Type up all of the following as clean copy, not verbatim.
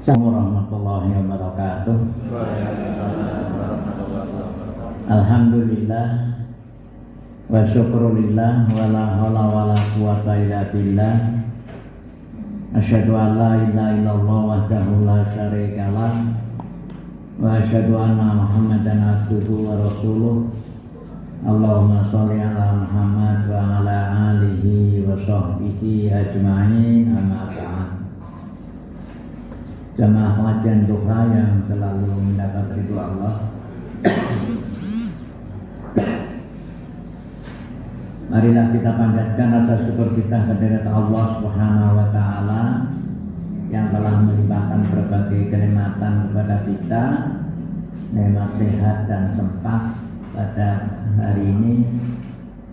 Assalamualaikum warahmatullahi wabarakatuh. Alhamdulillah wa syukrulillah wa la haula wa la quwwata illa billah. Asyhadu an la ilaha illallah wahdahu la syarika lah wa asyhadu anna Muhammadan abduhu wa rasuluh. Allahumma sholli ala Muhammad wa ala alihi wa sahbihi ajma'in. Amma ba'd. Jamaah pengajian duha yang selalu mendapat ridho Allah, marilah kita panjatkan rasa syukur kita kehadirat Allah Subhanahu wa Ta'ala yang telah melimpahkan berbagai kenikmatan kepada kita, nikmat sehat dan sempat pada hari ini,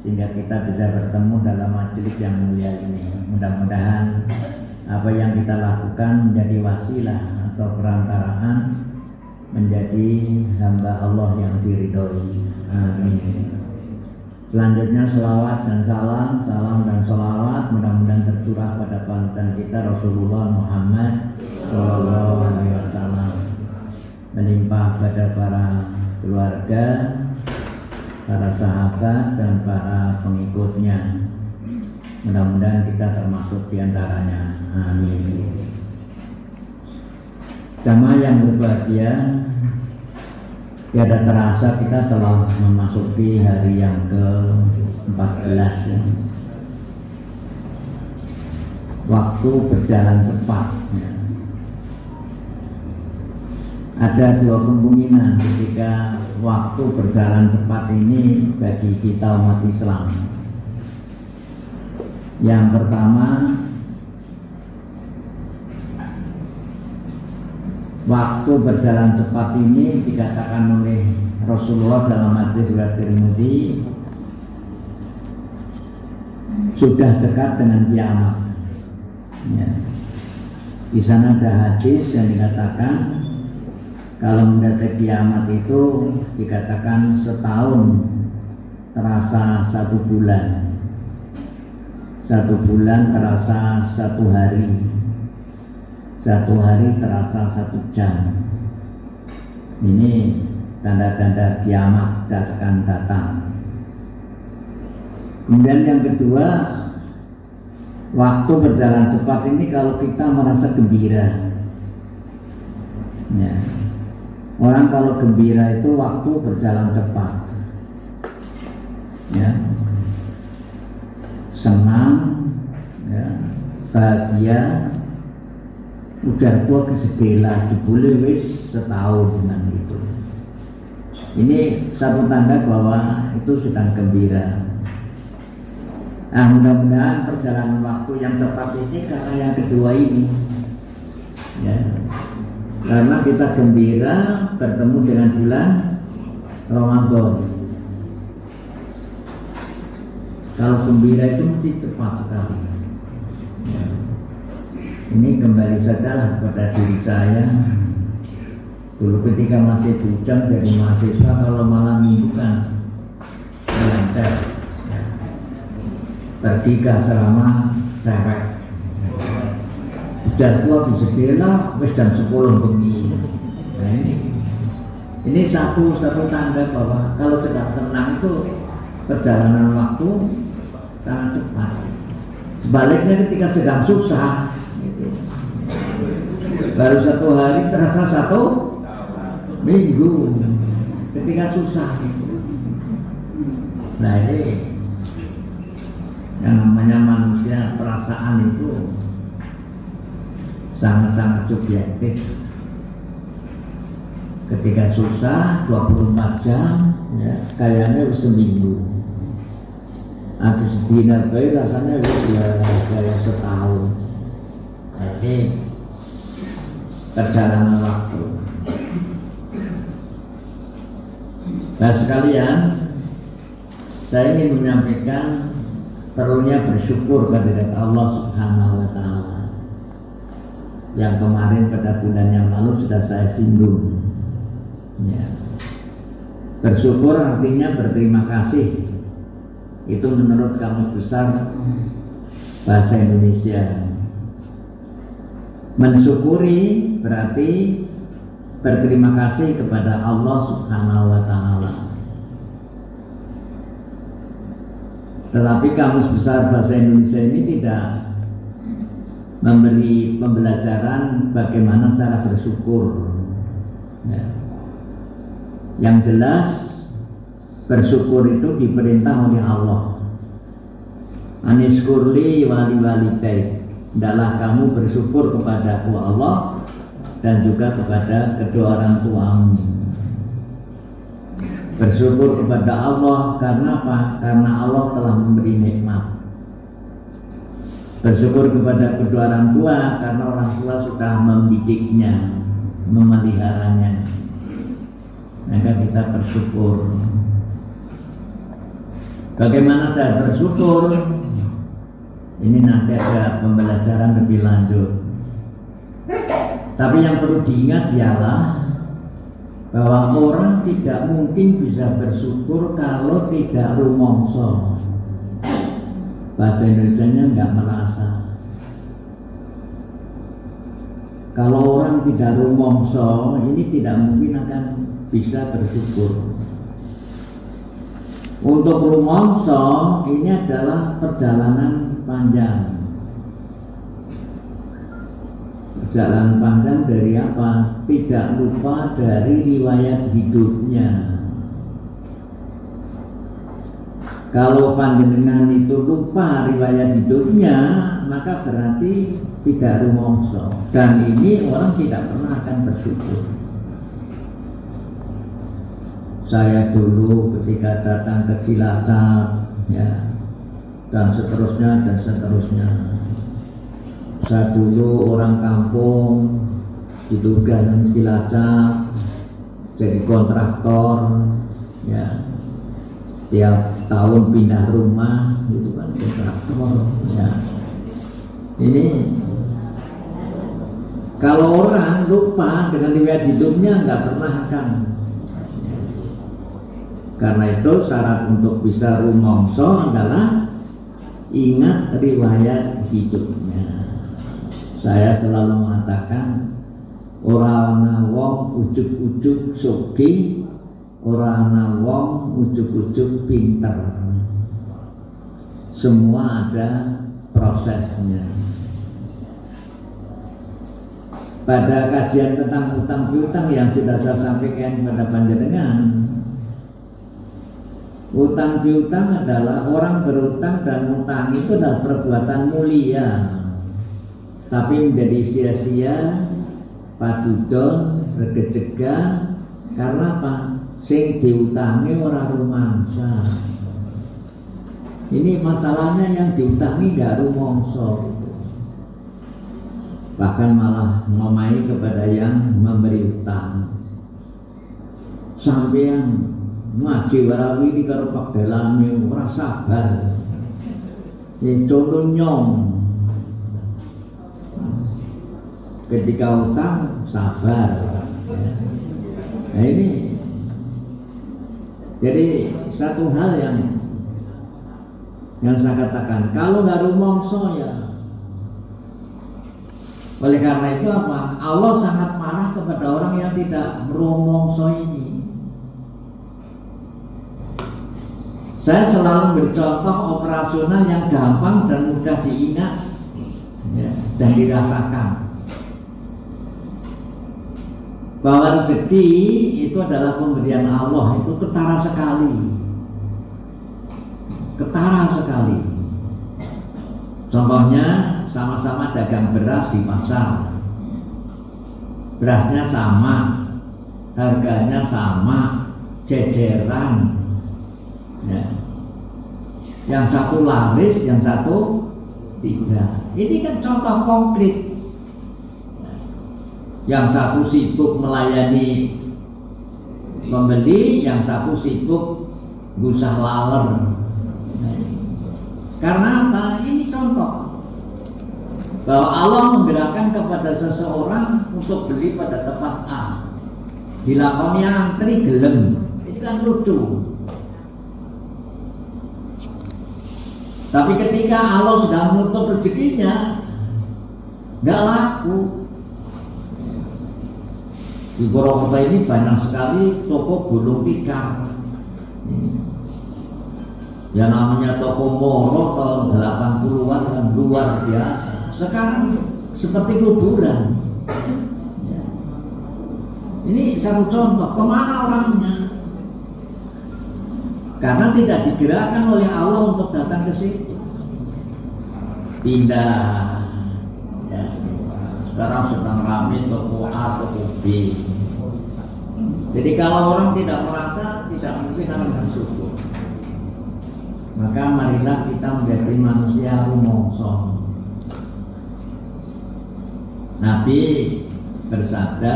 sehingga kita bisa bertemu dalam majelis yang mulia ini. Mudah-mudahan apa yang kita lakukan menjadi wasilah atau perantaraan menjadi hamba Allah yang diridhoi. Amin. Selanjutnya selawat dan salam dan selawat mudah-mudahan tercurah pada panutan kita Rasulullah Muhammad Sallallahu Alaihi Wasallam, melimpah pada para keluarga, para sahabat dan para pengikutnya. Mudah-mudahan kita termasuk diantaranya. Amin. Jamaah yang berbahagia, tiada terasa kita telah memasuki hari yang ke-14 ya. Waktu berjalan cepat ya. Ada dua kemungkinan ketika waktu berjalan cepat ini bagi kita umat Islam. Yang pertama, waktu berjalan cepat ini dikatakan oleh Rasulullah dalam hadis riwayat Tirmidzi sudah dekat dengan kiamat. Ya. Di sana ada hadis yang dikatakan kalau mendekat kiamat itu dikatakan setahun terasa 1 bulan. 1 bulan terasa 1 hari, 1 hari terasa 1 jam. Ini tanda-tanda kiamat akan datang. Kemudian yang kedua, waktu berjalan cepat ini kalau kita merasa gembira ya. Orang kalau gembira itu waktu berjalan cepat ya. Senang ya, bahagia, ujar gua kesedela jebule wis setahun dengan itu. Ini satu tanda bahwa itu sedang gembira. Nah, mudah-mudahan perjalanan waktu yang tepat ini karena yang kedua ini ya. Karena kita gembira bertemu dengan bulan Ramadan. Kalau gembira itu mesti cepat sekali ya. Ini kembali sajalah kepada diri saya. Dulu ketika masih bujang jadi mahasiswa, kalau malam minggu kan lancar ya. Pergi ke asrama cewek, ujar gua bisa jela wis jam 10 bengi. Nah ini satu tanda bahwa kalau sedang tenang itu perjalanan waktu sangat cepat. Sebaliknya ketika sedang susah gitu, baru 1 hari terasa 1 minggu ketika susah gitu. Nah ini yang namanya manusia, perasaan itu sangat-sangat subjektif. Ketika susah 24 jam ya, kayaknya seminggu. Habis dina bae rasanya kayak setahun. Jadi perjalanan waktu. Nah sekalian, saya ingin menyampaikan perlunya bersyukur kepada Allah Subhanahu wa Ta'ala. Yang kemarin pada bulan yang lalu sudah saya singgung ya. Bersyukur artinya berterima kasih. Itu menurut Kamus Besar Bahasa Indonesia. Mensyukuri berarti berterima kasih kepada Allah Subhanahu wa Ta'ala. Tetapi Kamus Besar Bahasa Indonesia ini tidak memberi pembelajaran bagaimana cara bersyukur. Ya. Yang jelas bersyukur itu diperintah oleh Allah. Aniskurli wali walidaik, hendaklah kamu bersyukur kepada Allah dan juga kepada kedua orang tuamu. Bersyukur kepada Allah karena apa? Karena Allah telah memberi nikmat. Bersyukur kepada kedua orang tua karena orang tua sudah mendidiknya, memeliharanya. Maka kita bersyukur. Bagaimana cara bersyukur? Ini nanti ada pembelajaran lebih lanjut. Tapi yang perlu diingat ialah bahwa orang tidak mungkin bisa bersyukur kalau tidak rumongso. Bahasa Indonesianya nggak merasa. Kalau orang tidak rumongso, ini tidak mungkin akan bisa bersyukur. Untuk rumongso ini adalah perjalanan panjang. Perjalanan panjang dari apa? Tidak lupa dari riwayat hidupnya. Kalau panjenengan itu lupa riwayat hidupnya, maka berarti tidak rumongso. Dan ini orang tidak pernah akan bersyukur. Saya dulu ketika datang ke Cilacap, ya, dan seterusnya dan seterusnya. Saya dulu orang kampung di Tugan Cilacap, jadi kontraktor, ya, tiap tahun pindah rumah, gitu kan, kontraktor, ya. Ini kalau orang lupa dengan riwayat hidupnya nggak pernah akan. Karena itu syarat untuk bisa rumongso adalah ingat riwayat hidupnya. Saya selalu mengatakan ora ana wong ujug-ujug sugih, ora ana wong ujug-ujug pinter. Semua ada prosesnya. Pada kajian tentang utang piutang yang sudah saya sampaikan pada panjenengan, utang piutang adalah orang berutang dan utang itu adalah perbuatan mulia, tapi menjadi sia-sia, padudon, regejega, karena apa? Sing diutangi orang rumangsa. Ini masalahnya yang diutangi gak rumongso, bahkan malah ngomai kepada yang memberi utang. Sampeyan ngaji warawi di karo Pak Delami ora sabar. Ini contoh nyong. Ketika utang sabar. Nah ini jadi satu hal yang saya katakan, kalau nggak rumongso ya. Oleh karena itu apa? Allah sangat marah kepada orang yang tidak rumongso ini. Saya selalu bercontoh operasional yang gampang dan mudah diingat, ya, dan dirasakan. Bahwa rezeki itu adalah pemberian Allah, itu ketara sekali. Ketara sekali. Contohnya sama-sama dagang beras di pasar. Berasnya sama, harganya sama, jeceran. Ya. Yang satu laris, yang satu tidak. Ini kan contoh konkret. Yang satu sibuk melayani pembeli, yang satu sibuk gusah laler. Karena apa? Ini contoh bahwa Allah menggerakkan kepada seseorang untuk beli pada tempat A. Dilakoni antri gelem. Itu kan lucu. Tapi ketika Allah sudah menutup rezekinya, nggak laku. Di Purwokerto ini banyak sekali toko gulung tikar. Ya namanya toko Moro tahun 80-an kan luar biasa. Sekarang seperti kuburan. Ya. Ini satu contoh, kemana orangnya? Karena tidak digerakkan oleh Allah untuk datang ke situ. Pindah. Ya. Sekarang sedang ramai toko A, toko B. Jadi kalau orang tidak merasa, tidak mungkin akan bersyukur. Maka marilah kita menjadi manusia rumongso. Nabi bersabda,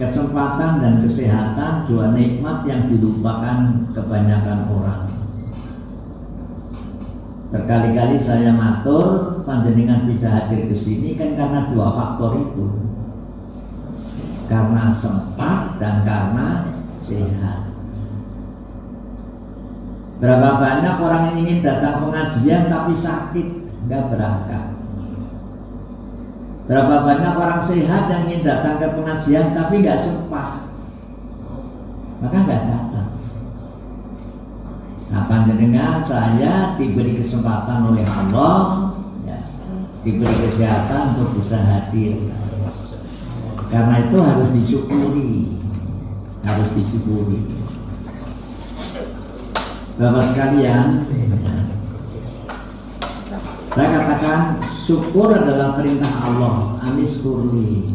kesempatan dan kesehatan dua nikmat yang dilupakan kebanyakan orang. Berkali-kali saya matur, panjenengan bisa hadir ke sini kan karena dua faktor itu. Karena sempat dan karena sehat. Berapa banyak orang yang ingin datang pengajian tapi sakit, nggak berangkat. Berapa banyak orang sehat yang ingin datang ke pengajian tapi nggak sempat, maka nggak datang. Nah, panjenengan saya diberi kesempatan oleh Allah, ya, diberi kesehatan untuk bisa hadir. Karena itu harus disyukuri, harus disyukuri. Bapak sekalian, saya katakan syukur adalah perintah Allah, anishkurli.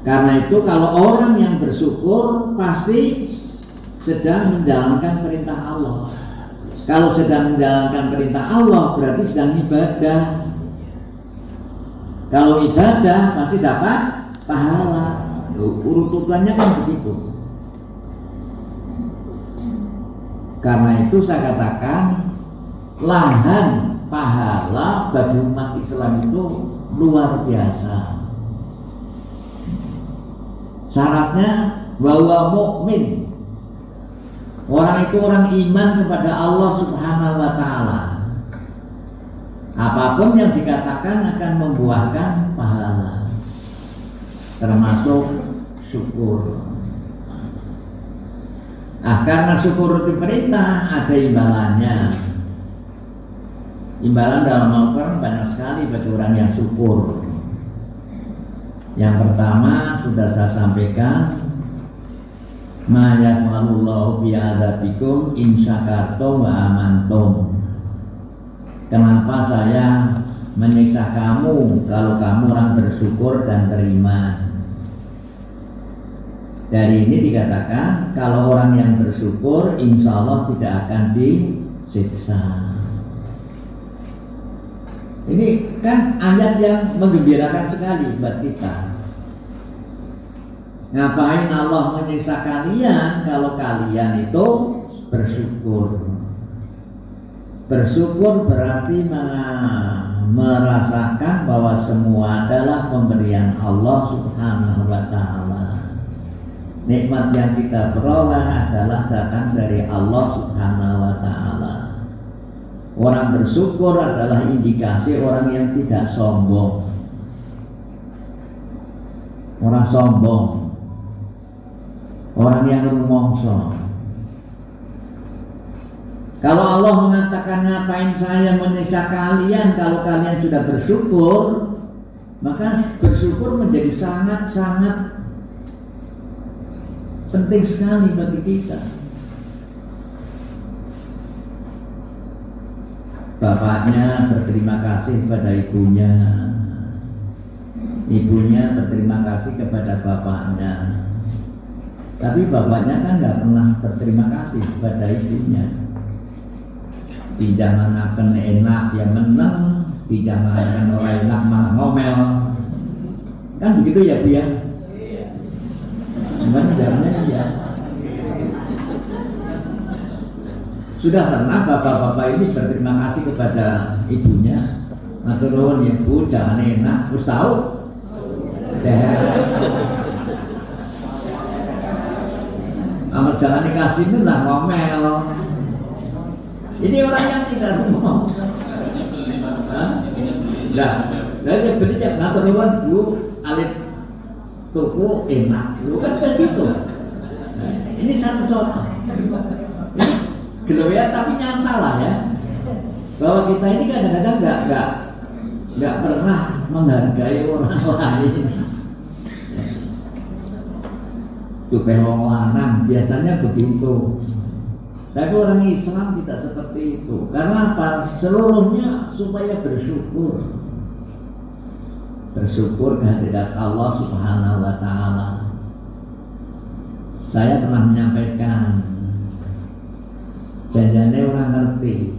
Karena itu kalau orang yang bersyukur pasti sedang menjalankan perintah Allah. Kalau sedang menjalankan perintah Allah berarti sedang ibadah. Kalau ibadah pasti dapat pahala. Urutannya kan begitu. Karena itu saya katakan lahan pahala bagi umat Islam itu luar biasa. Syaratnya bahwa mukmin. Orang itu orang iman kepada Allah Subhanahu wa taala. Apapun yang dikatakan akan membuahkan pahala. Termasuk syukur. Nah, karena syukur itu perintah, ada imbalannya. Imbalan dalam Al-Quran banyak sekali bagi orang yang syukur. Yang pertama sudah saya sampaikan, ma yaqmalullahu bi'adzabikum in syakartum wa amantum. Kenapa saya menyiksa kamu kalau kamu orang bersyukur dan beriman? Dari ini dikatakan kalau orang yang bersyukur insya Allah tidak akan disiksa. Ini kan ayat yang menggembirakan sekali buat kita. Ngapain Allah menyiksa kalian kalau kalian itu bersyukur? Bersyukur berarti merasakan bahwa semua adalah pemberian Allah Subhanahu wa ta'ala. Nikmat yang kita peroleh adalah datang dari Allah Subhanahu wa ta'ala. Orang bersyukur adalah indikasi orang yang tidak sombong. Orang sombong, orang yang rumongso. Kalau Allah mengatakan ngapain saya menyiksa kalian kalau kalian sudah bersyukur, maka bersyukur menjadi sangat-sangat penting sekali bagi kita. Bapaknya berterima kasih kepada ibunya, ibunya berterima kasih kepada bapaknya, tapi bapaknya kan nggak pernah berterima kasih kepada ibunya. Tidak mengakan enak yang menang, tidak mengakan orang enak malah ngomel, kan begitu ya Bu ya? Cuman jalannya ya. Sudah pernah bapak-bapak ini berterima kasih kepada ibunya, matur nuwun ya Bu, jangan enak, wis tahu. Amat jangan dikasih itu lah ngomel. Ini orang yang tidak ngomong. Nah, dia beli ya matur nuwun Bu, alit tuku enak, lu kan begitu. Nah, ini satu contoh. Gitu ya, tapi nyata lah ya. Bahwa kita ini kadang-kadang nggak pernah menghargai orang lain. Tuh wong lanang biasanya begitu. Tapi orang Islam tidak seperti itu. Karena apa? Seluruhnya supaya bersyukur. Bersyukur kehadirat Allah Subhanahu wa Ta'ala. Saya pernah menyampaikan, janjane orang ngerti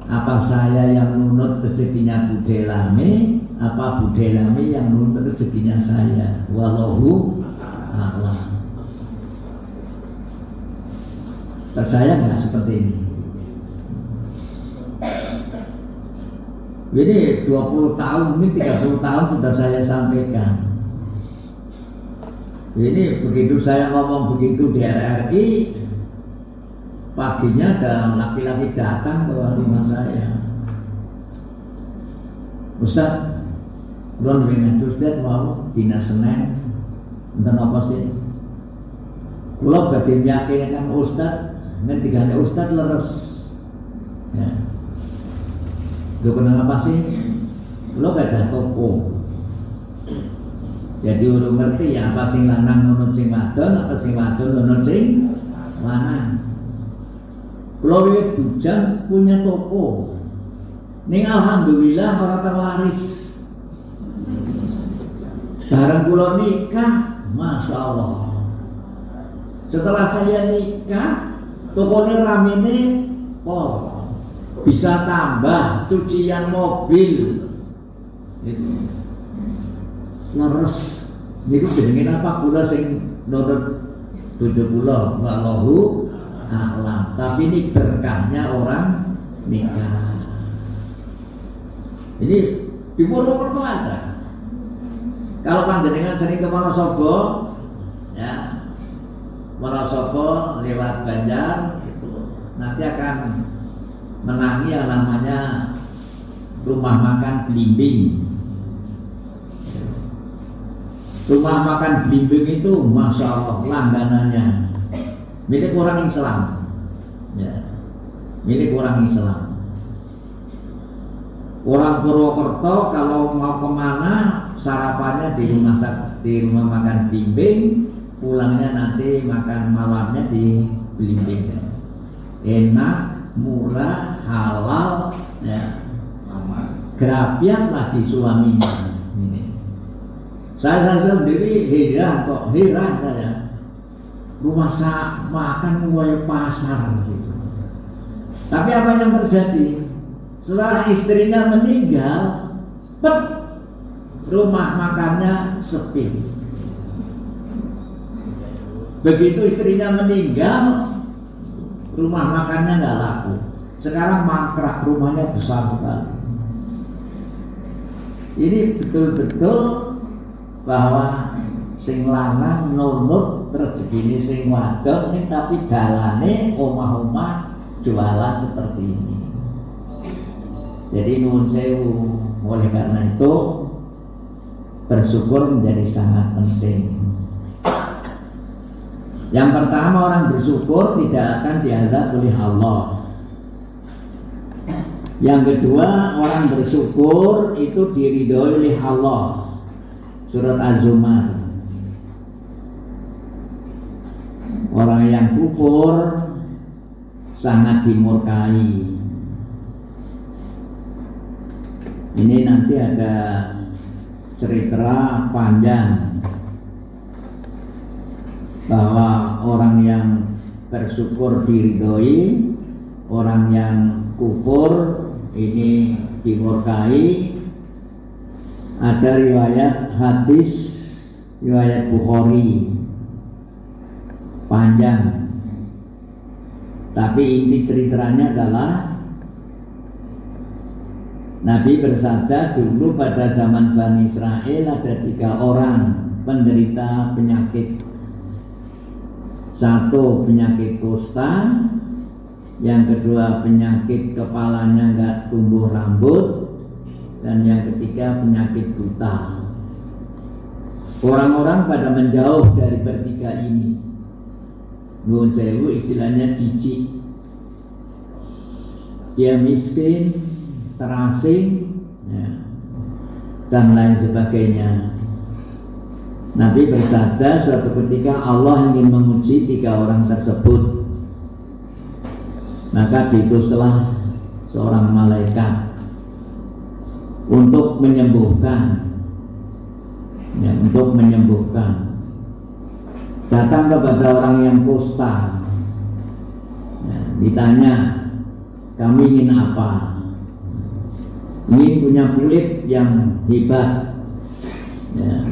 apa saya yang nunut rezekinya Bude Lami, apa Bude Lami yang nunut rezekinya saya. Wallahu a'lam. Percaya nggak seperti ini? Jadi 20 tahun, ini 30 tahun sudah saya sampaikan. Ini begitu saya ngomong begitu di RRI, paginya ada laki-laki datang ke rumah saya. Ustaz, belum dengan Ustaz mau dinas Senin, enten apa sih? Kalau badhe yakinkan Ustaz, ngendikane Ustaz leres. Ya. Lu kenal apa sih? Lu gak toko. Jadi urung ngerti ya apa sing lanang nunut sing wadon, apa sing wadon nunut sing lanang. Kulo iki dujang punya toko. Ning alhamdulillah ora terlaris. Barang kulo nikah, Masya Allah. Setelah saya nikah, tokonya ramene pol. Bisa tambah cucian mobil. Itu. Leres. Niku jenenge apa kula sing nonton 70 wallahu a'lam. Tapi ini berkahnya orang nikah. Ini di Purwokerto ada. Kalau panjenengan sering ke Wonosobo, ya, Wonosobo lewat Banjar, itu nanti akan menangi yang namanya rumah makan Blimbing. Rumah makan Blimbing itu Masya Allah langganannya milik orang Islam, ya, milik orang Islam. Orang Purwokerto kalau mau kemana sarapannya di rumah makan Blimbing, pulangnya nanti makan malamnya di Blimbing. Enak, murah, halal, ya, gerapian lagi suaminya. Ini. Saya sendiri heran saya. Rumah makan mulai pasar gitu. Tapi apa yang terjadi? Setelah istrinya meninggal, rumah makannya sepi. Begitu istrinya meninggal, rumah makannya nggak laku. Sekarang mangkrak, rumahnya besar sekali. Ini betul-betul bahwa sing lanang nunut rezekine sing wadon ning tapi dalane omah-omah jualan seperti ini. Jadi nuwun sewu. Oleh karena itu bersyukur menjadi sangat penting. Yang pertama, orang bersyukur tidak akan diazab oleh Allah. Yang kedua, orang bersyukur itu diridhoi oleh Allah. Surat Az-Zumar. Orang yang kufur sangat dimurkai. Ini nanti ada cerita panjang bahwa orang yang bersyukur diridhoi, orang yang kufur ini dimurkai. Ada riwayat hadis, riwayat Bukhari panjang, tapi inti ceritanya adalah Nabi bersabda, dulu pada zaman Bani Israel ada 3 orang penderita penyakit. Satu penyakit kusta, yang kedua penyakit kepalanya nggak tumbuh rambut, dan yang ketiga penyakit buta. Orang-orang pada menjauh dari bertiga ini. Nuwun sewu, istilahnya jijik. Dia miskin, terasing, ya, dan lain sebagainya. Nabi bersabda, suatu ketika Allah ingin menguji tiga orang tersebut, maka diutuslah seorang malaikat untuk menyembuhkan, ya, untuk menyembuhkan. Datang kepada orang yang kusta, ya, ditanya, kamu ingin apa? Ingin punya kulit yang hebat, ya.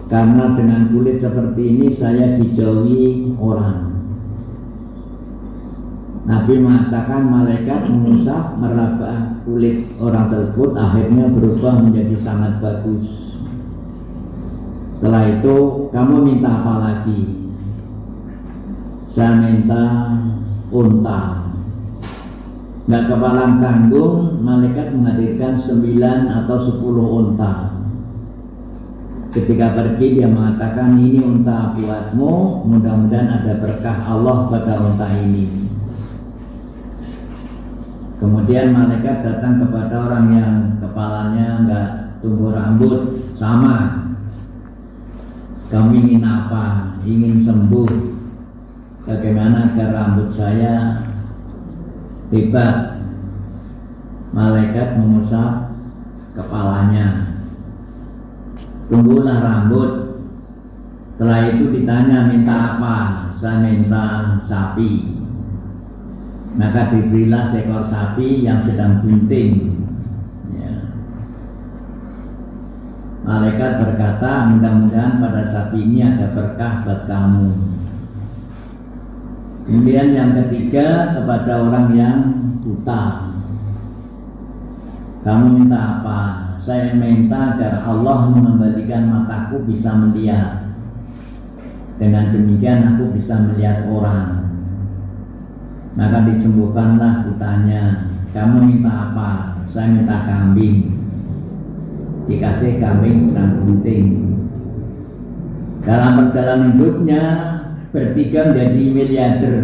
Karena dengan kulit seperti ini saya dijauhi orang. Nabi mengatakan malaikat mengusap meraba kulit orang tersebut, akhirnya berubah menjadi sangat bagus. Setelah itu, kamu minta apa lagi? Saya minta unta. Nggak kepalang tanggung, malaikat menghadirkan 9 atau 10 unta. Ketika pergi dia mengatakan, ini unta buatmu, mudah-mudahan ada berkah Allah pada unta ini. Kemudian malaikat datang kepada orang yang kepalanya nggak tumbuh rambut, sama. Kamu ingin apa? Ingin sembuh. Bagaimana agar rambut saya hebat? Malaikat mengusap kepalanya. Tumbuhlah rambut. Setelah itu ditanya minta apa? Saya minta sapi. Maka diberilah seekor sapi yang sedang bunting. Malaikat berkata, mudah-mudahan pada sapi ini ada berkah buat kamu. Kemudian yang ketiga kepada orang yang buta. Kamu minta apa? Saya minta agar Allah mengembalikan mataku bisa melihat. Dengan demikian aku bisa melihat orang. Maka disembuhkanlah butanya. Kamu minta apa? Saya minta kambing. Dikasih kambing sedang bunting. Dalam perjalanan hidupnya bertiga menjadi miliarder,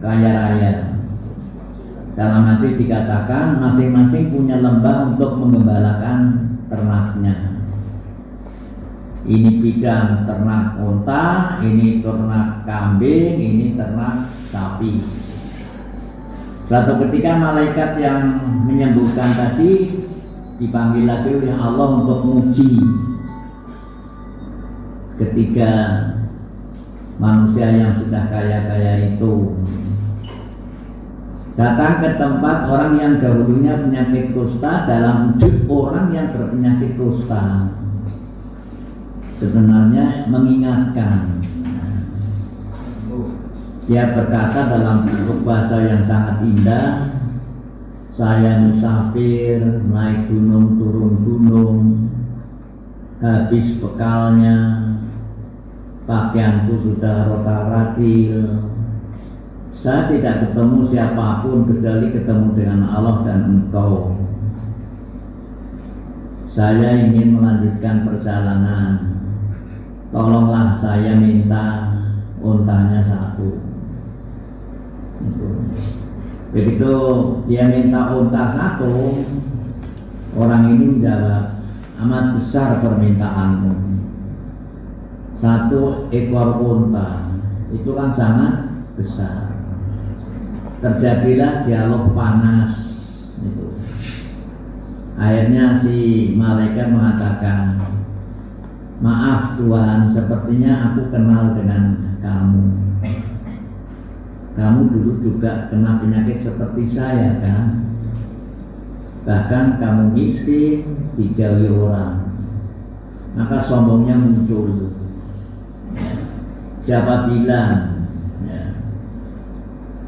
kaya raya. Dalam hati dikatakan masing-masing punya lembah untuk mengembalakan ternaknya. Ini bidang ternak unta, ini ternak kambing, ini ternak sapi. Suatu ketika malaikat yang menyembuhkan tadi dipanggil lagi oleh Allah untuk menguji ketiga manusia yang sudah kaya-kaya itu. Datang ke tempat orang yang dahulunya penyakit kusta dalam wujud orang yang berpenyakit kusta. Sebenarnya mengingatkan. Dia berkata dalam bentuk bahasa yang sangat indah, saya musafir, naik gunung, turun gunung, habis bekalnya, pakaianku sudah rotal-ratil. Saya tidak ketemu siapapun kecuali ketemu dengan Allah dan engkau. Saya ingin melanjutkan perjalanan. Tolonglah saya minta untanya satu. Begitu dia minta unta satu, orang ini menjawab, amat besar permintaanmu. 1 ekor unta itu kan sangat besar. Terjadilah dialog panas itu. Akhirnya si malaikat mengatakan, maaf Tuhan, sepertinya aku kenal dengan kamu. Kamu dulu juga kena penyakit seperti saya kan? Bahkan kamu miskin, dijauhi orang. Maka sombongnya muncul. Siapa bilang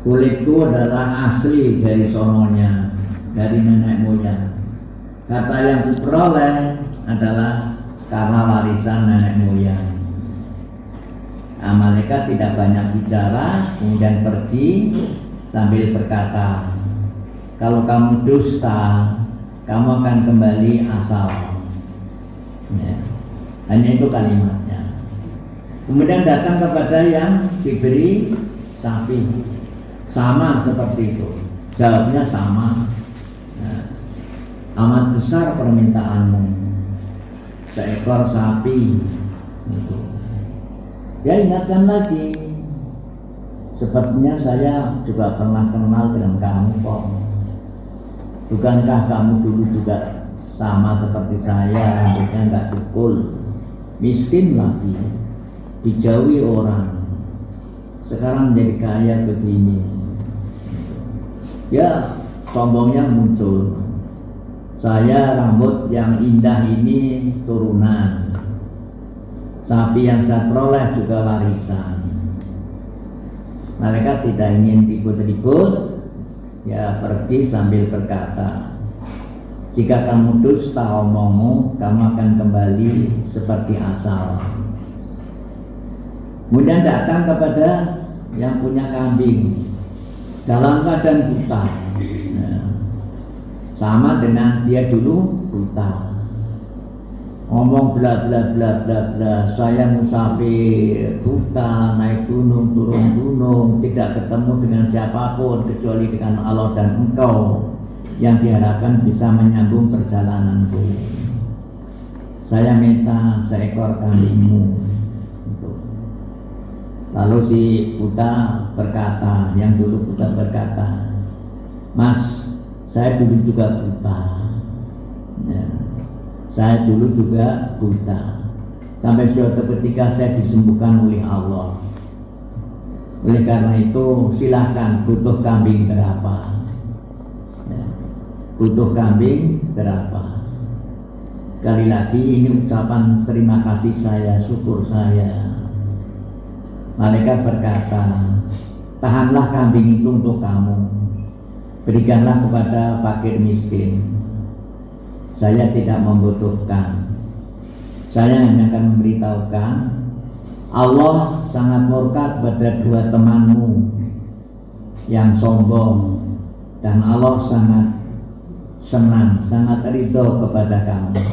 kulitku adalah asli dari sononya, dari nenek moyang. Kata yang kuperoleh adalah karena warisan nenek moyang. Malaikat tidak banyak bicara, kemudian pergi sambil berkata, kalau kamu dusta, kamu akan kembali asal. Ya. Hanya itu kalimatnya. Kemudian datang kepada yang diberi sapi, sama seperti itu. Jawabnya sama. Nah, amat besar permintaanmu, seekor sapi. Itu. Ya ingatkan lagi, sepertinya saya juga pernah kenal dengan kamu kok. Bukankah kamu dulu juga sama seperti saya, rambutnya nggak cukul, miskin lagi, dijauhi orang, sekarang menjadi kaya begini. Ya sombongnya muncul, saya rambut yang indah ini turunan, sapi yang saya peroleh juga warisan. Mereka tidak ingin ribut-ribut, ya pergi sambil berkata, jika kamu dusta omongmu, kamu akan kembali seperti asal. Kemudian datang kepada yang punya kambing dalam keadaan buta. Nah, sama dengan dia dulu buta. Ngomong bla bla bla bla bla, saya musafir buta, naik gunung turun gunung, tidak ketemu dengan siapapun kecuali dengan Allah dan engkau yang diharapkan bisa menyambung perjalananku. Saya minta seekor kambingmu. Lalu si buta berkata, yang dulu buta berkata, Mas, saya dulu juga buta. Ya. Saya dulu juga buta. Sampai suatu ketika saya disembuhkan oleh Allah. Oleh karena itu silahkan, butuh kambing berapa? Ya. Butuh kambing berapa? Sekali lagi ini ucapan terima kasih saya, syukur saya. Malaikat berkata, tahanlah kambing itu untuk kamu, berikanlah kepada fakir miskin. Saya tidak membutuhkan. Saya hanya akan memberitahukan, Allah sangat murka kepada dua temanmu yang sombong, dan Allah sangat senang, sangat ridho kepada kamu.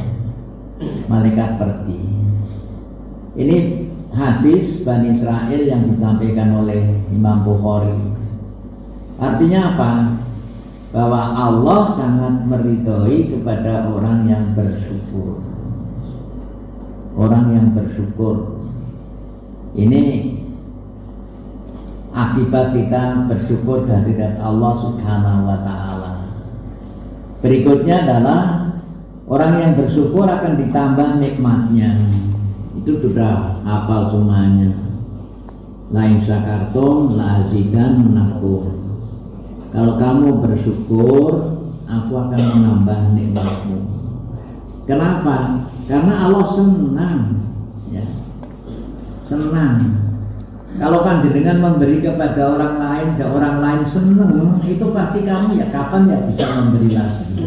Malaikat pergi. Ini hadis Bani Israel yang disampaikan oleh Imam Bukhari. Artinya apa? Bahwa Allah sangat meridhoi kepada orang yang bersyukur. Orang yang bersyukur. Ini akibat kita bersyukur dari Allah Subhanahu wa Ta'ala. Berikutnya adalah orang yang bersyukur akan ditambah nikmatnya. Itu sudah hafal semuanya. Lain syakartum la azidannakum. Kalau kamu bersyukur, aku akan menambah nikmatmu. Kenapa? Karena Allah senang, ya. Senang. Kalau panjenengan memberi kepada orang lain dan orang lain senang, itu pasti kamu ya kapan ya bisa memberi lagi.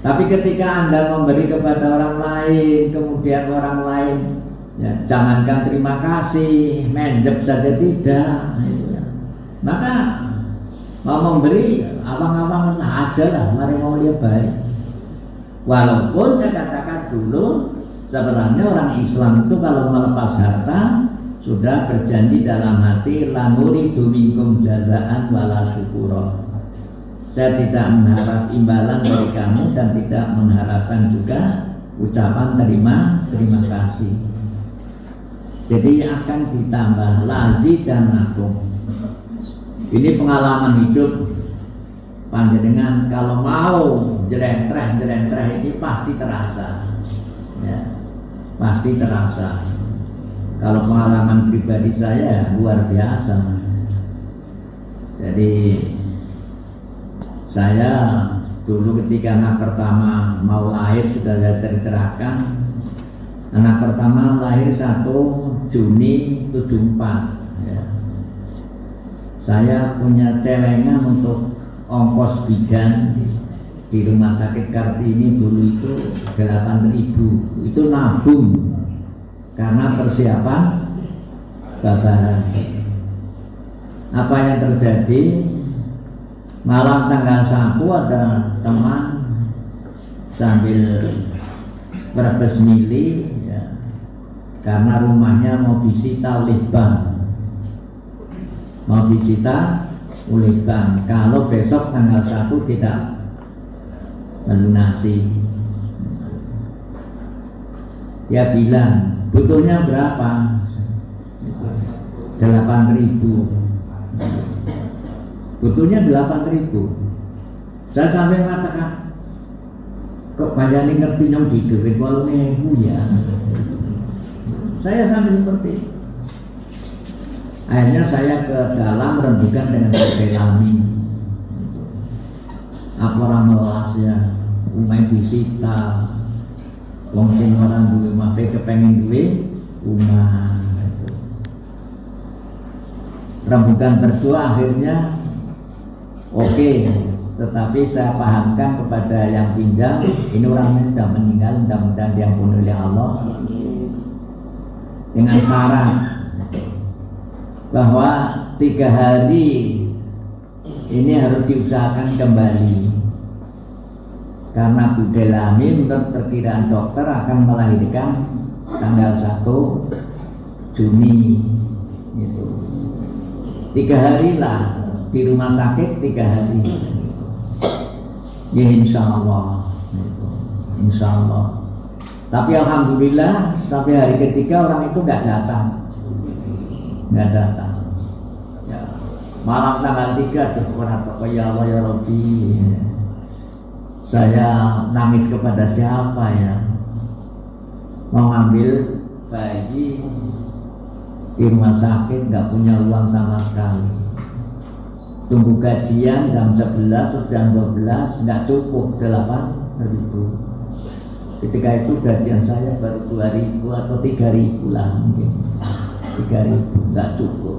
Tapi ketika Anda memberi kepada orang lain, kemudian orang lain ya, jangankan terima kasih, mendep saja tidak, ya. Maka mau memberi abang-abang ada lah, mari mau lihat baik. Walaupun saya katakan dulu, sebenarnya orang Islam itu kalau melepas harta sudah berjanji dalam hati, la nuridu minkum jazaan wala syukuran. Saya tidak mengharap imbalan dari kamu dan tidak mengharapkan juga ucapan terima kasih. Jadi akan ditambah lazi dan nakum. Ini pengalaman hidup panjenengan, kalau mau jerentreh ini pasti terasa, ya, pasti terasa. Kalau pengalaman pribadi saya luar biasa. Jadi saya dulu ketika anak pertama mau lahir sudah saya ceritakan, anak pertama lahir 1 Juni 74. Ya. Saya punya celengan untuk ongkos bidan di rumah sakit Kartini dulu itu 8.000. Itu nabung karena persiapan babaran. Apa yang terjadi? Malam tanggal 1 ada teman sambil Brebes Mili ya, karena rumahnya mau disita oleh bank, kalau besok tanggal 1 tidak melunasi. Dia bilang butuhnya berapa? 8.000. Butuhnya 8.000. Saya sampai mengatakan, kok bayani ngerti nyong di duit 8.000 ya. Saya sampai seperti itu. Akhirnya saya ke dalam rembukan dengan Belami. Apa orang melas ya, umai disita, wong sing orang duwe mape kepengin duwe umah. Rembukan berdua akhirnya oke. Tetapi saya pahamkan kepada yang pinjam, ini orangnya sudah meninggal, mudah-mudahan diampuni oleh Allah, dengan syarat bahwa 3 hari ini harus diusahakan kembali, karena Bu Delami menurut perkiraan dokter akan melahirkan tanggal 1 Juni gitu. 3 hari lah di rumah sakit, 3 hari. Ya insya Allah, insya Allah. Tapi alhamdulillah sampai hari ketiga orang itu nggak datang. Ya, malam tanggal 3 ya Allah ya Rabbi, saya nangis kepada siapa ya? Mau ambil bayi di rumah sakit, nggak punya uang sama sekali. Tunggu gajian jam 11 atau jam 12 nggak cukup 8.000. Ketika itu gajian saya baru 2.000 atau 3.000 lah mungkin. 3.000 nggak cukup.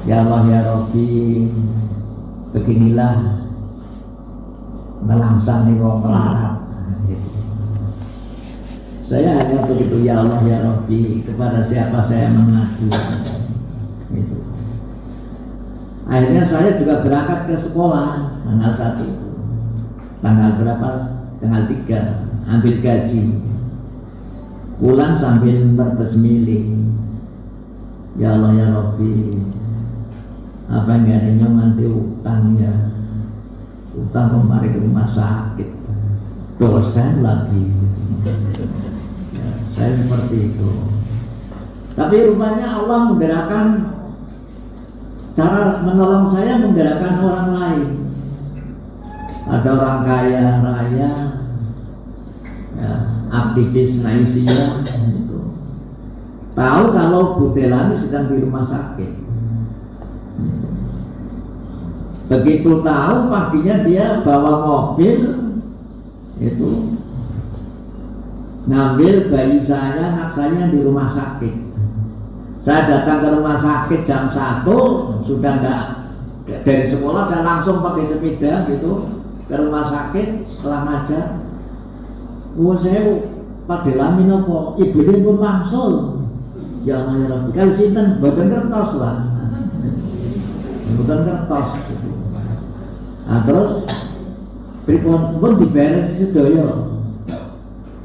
Ya Allah ya Rabbi, beginilah nelangsani wong melarat. Saya hanya begitu, ya Allah ya Rabbi, kepada siapa saya mengadu. Gitu. Akhirnya saya juga berangkat ke sekolah tanggal 1. Tanggal berapa? Tanggal 3. Ambil gaji. Pulang sambil berbesmili. Ya Allah ya Rabbi, apa yang ada nyong nanti utang ya. Utang kemarin ke rumah sakit. Dosen lagi. Ya, saya seperti itu. Tapi rupanya Allah menggerakkan, cara menolong saya menggerakkan orang lain. Ada orang kaya raya, ya, aktivis Naisiyah, gitu. Tahu kalau Bu Delami sedang di rumah sakit. Begitu tahu, paginya dia bawa mobil, itu ngambil bayi saya, anak saya di rumah sakit. Saya datang ke rumah sakit jam 1, sudah enggak dari sekolah, saya langsung pakai sepeda gitu ke rumah sakit. Setelah ngajar, saya Pak Delami nopo, ibu dia pun langsung. Ya Allah ya Rabbi, kalau sinten bukan kertas lah, bukan kertas gitu. Nah terus pripun pun diberes sedoyo,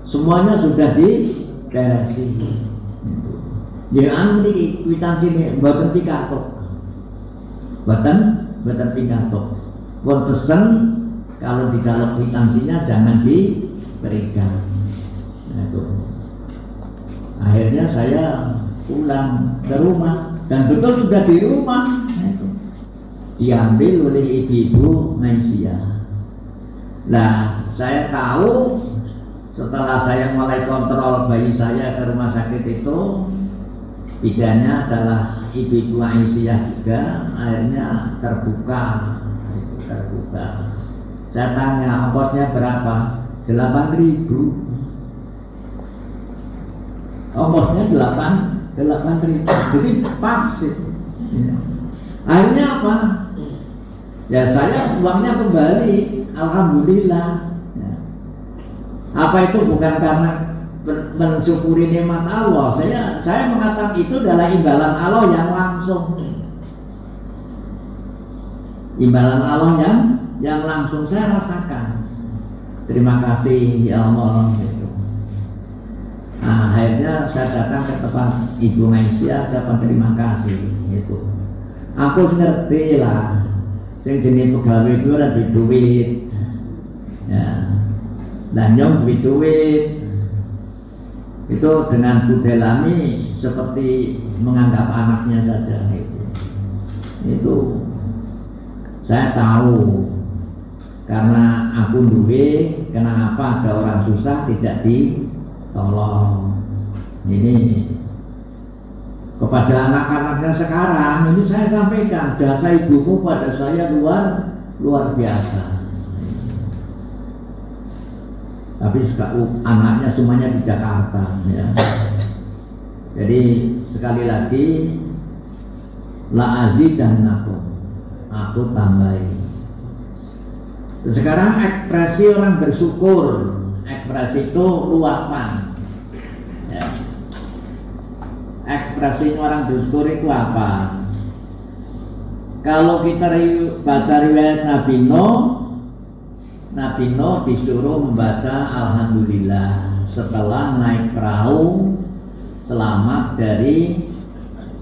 semuanya sudah diberesi. Ya amri kwitansi ini buatan pikantuk, buatan pikantuk. Pun pesen kalau di dalam kwitansinya jangan diberikan. Nah, itu. Akhirnya saya pulang ke rumah dan betul sudah di rumah. Nah, itu. Diambil oleh ibu-ibu Naisiyah. Nah, saya tahu setelah saya mulai kontrol bayi saya ke rumah sakit itu, bidannya adalah ibu-ibu Aisyah juga. Akhirnya terbuka. Saya tanya ongkosnya berapa? 8.000. Ongkosnya 8.000. Jadi pas itu. Ya. Akhirnya apa? Ya saya uangnya kembali, alhamdulillah. Ya. Apa itu bukan karena mensyukuri nikmat Allah. Saya mengatakan itu adalah imbalan Allah yang langsung. Imbalan Allah yang langsung saya rasakan. Terima kasih ya Allah. Gitu. Nah, akhirnya saya datang ke tempat Ibu Maisyah, saya berterima kasih itu. Aku ngerti lah, sing jenis pegawai itu ada duit, ya, dan nyong duit itu dengan budaya Lami seperti menganggap anaknya saja itu saya tahu karena aku duit, kenapa ada orang susah tidak ditolong. Ini kepada anak-anaknya sekarang ini saya sampaikan jasa ibumu pada saya luar biasa. Tapi anaknya semuanya di Jakarta, ya. Jadi sekali lagi la azidannakum, aku tambahin. Sekarang ekspresi orang bersyukur, ekspresi itu luapan, ya. Ekspresi orang bersyukur itu apa? Kalau kita baca riwayat Nabi Nuh disuruh membaca Alhamdulillah setelah naik perahu selamat dari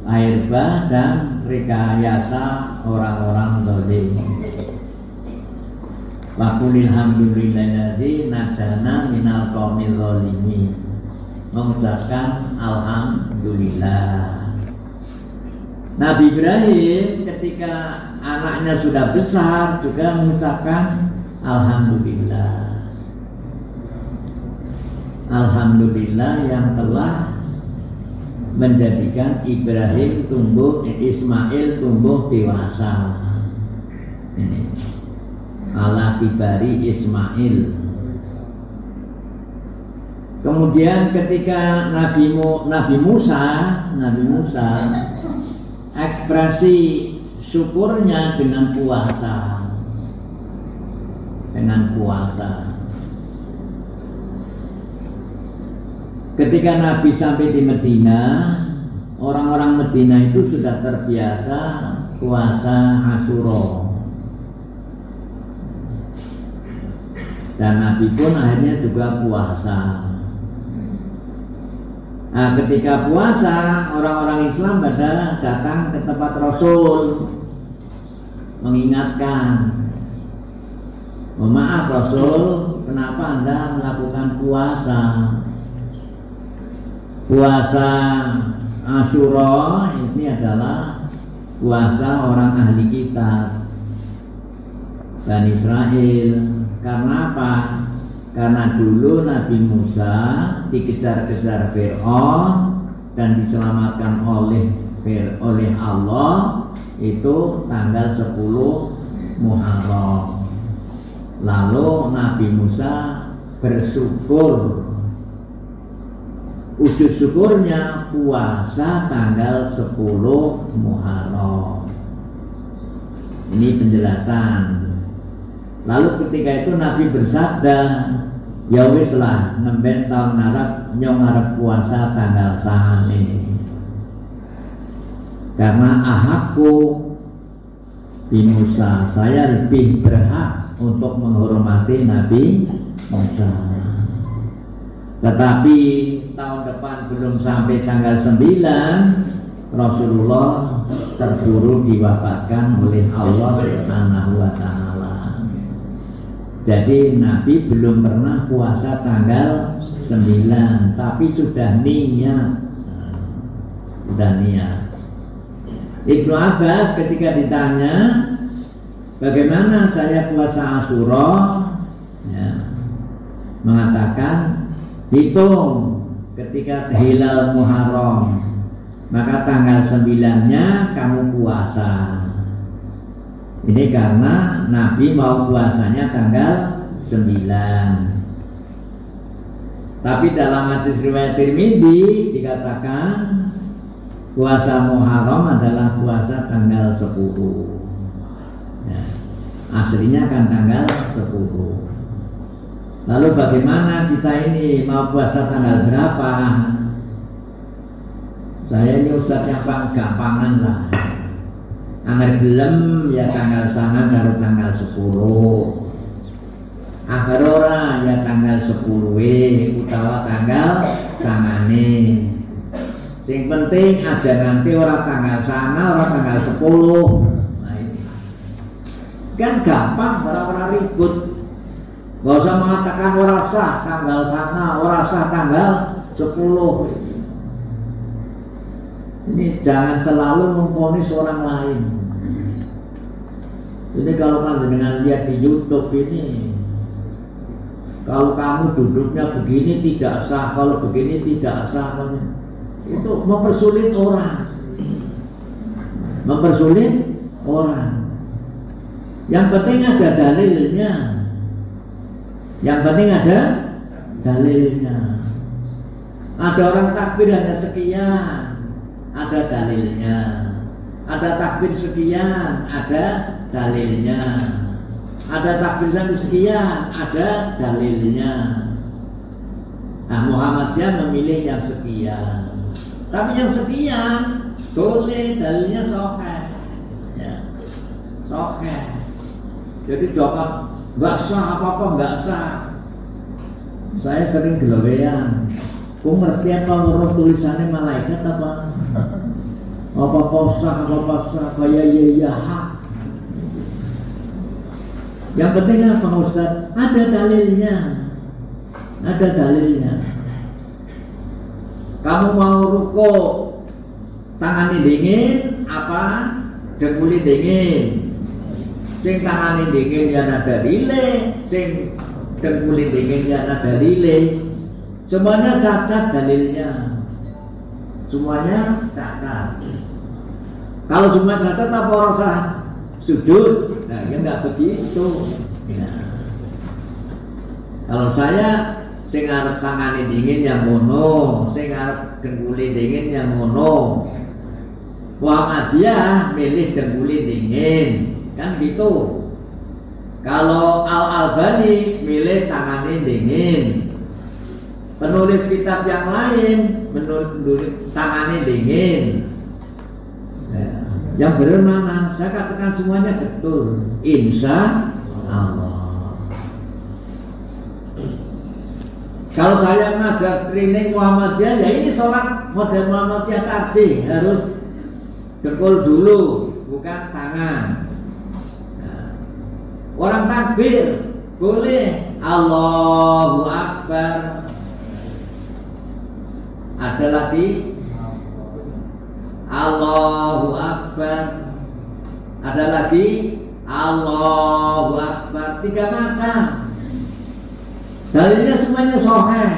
air bah dan rekayasa orang-orang zalim. Wa qulil hamdulillahilladzi najana minal qaumil zalimin. Mengucapkan alhamdulillah. Nabi Ibrahim ketika anaknya sudah besar juga mengucapkan alhamdulillah. Alhamdulillah yang telah menjadikan Ismail tumbuh dewasa. Ini ala kibari Ismail. Kemudian ketika Nabi Musa ekspresi syukurnya dengan puasa. Ketika Nabi sampai di Medina, orang-orang Medina itu sudah terbiasa puasa Asyura. Dan Nabi pun akhirnya juga puasa. Nah, ketika puasa, orang-orang Islam pada datang ke tempat Rasul mengingatkan, maaf Rasul, kenapa Anda melakukan puasa? Puasa Asyura ini adalah puasa orang ahli kitab Bani Israel. Karena apa? Karena dulu Nabi Musa dikejar-kejar Fir'aun dan diselamatkan oleh Allah itu tanggal 10 Muharram. Lalu Nabi Musa bersyukur, wujud syukurnya puasa tanggal 10 Muharram. Ini penjelasan. Lalu ketika itu Nabi bersabda, ya wis lah nemben tahun ngarep nyong ngarep puasa tanggal sahan ini. Karena ahakku di Musa, saya lebih berhak untuk menghormati Nabi Musa. Tetapi tahun depan belum sampai tanggal 9, Rasulullah terburu diwafatkan oleh Allah Subhanahu wa Ta'ala. Jadi Nabi belum pernah puasa tanggal 9, tapi sudah niat. Ibnu Abbas ketika ditanya bagaimana saya puasa Asyura, ya, mengatakan hitung ketika hilal Muharram, maka tanggal 9-nya kamu puasa. Ini karena Nabi mau puasanya tanggal 9. Tapi dalam hadis riwayat Tirmidzi dikatakan puasa Muharram adalah puasa tanggal 10. Ya, aslinya kan tanggal 10. Lalu bagaimana kita ini mau puasa tanggal berapa? Saya ini ustaz yang gampangan lah. Angger gelem ya tanggal 9 karo tanggal 10. Angger ora ya tanggal 10 utawa tanggal 9. Sing penting aja nanti orang tanggal sana, orang tanggal 10. Nah ini kan gampang, orang ribut. Gak usah mengatakan orang sah tanggal sana, orang sah tanggal 10. Ini jangan selalu memvonis orang lain. Jadi kalau dengan lihat di YouTube ini, kalau kamu duduknya begini tidak sah, kalau begini tidak sah, itu mempersulit orang. Mempersulit orang. Yang penting ada dalilnya. Yang penting ada dalilnya. Ada orang takbir hanya sekian, ada dalilnya. Ada takbir sekian, ada dalilnya. Ada takbir sampai sekian, ada dalilnya. Nah, Muhammadiyah memilih yang sekian. Tapi yang sekian boleh, dalilnya sahih. Ya. Sahih. Jadi jawab nggak sah apa-apa nggak sah. Saya sering gelewean. Kok ngerti apa huruf tulisannya malaikat apa? Apa sah, apa sah, kayak ya hak. Yang penting apa Ustaz? Ada dalilnya. Ada dalilnya. Kamu mau ruko, tangannya dingin apa dengkuli dingin? Sing tangannya dingin ya ada dalile, sing dengkuli dingin ya ada dalile. Semuanya cacat dalilnya. Semuanya cacat. Kalau semua cacat apa rasa sujud? Nah, ya nggak begitu. Nah. Kalau saya sing arep tangane dingin yang ngono, sing arep dengkuli dingin yang ngono. Muhammadiyah milih dengkuli dingin, kan gitu. Kalau Al-Albani milih tangane dingin. Penulis kitab yang lain menulis tangane dingin. Nah, yang benar mana? Saya katakan semuanya betul. Insya Allah. Kalau saya ngajar training Muhammadiyah, ya ini sholat model Muhammadiyah tadi harus dengkul dulu, bukan tangan. Nah, orang takbir boleh Allahu Akbar. Ada lagi Allahu Akbar. Ada lagi Allahu Akbar. 3 macam. Dalilnya semuanya sahih.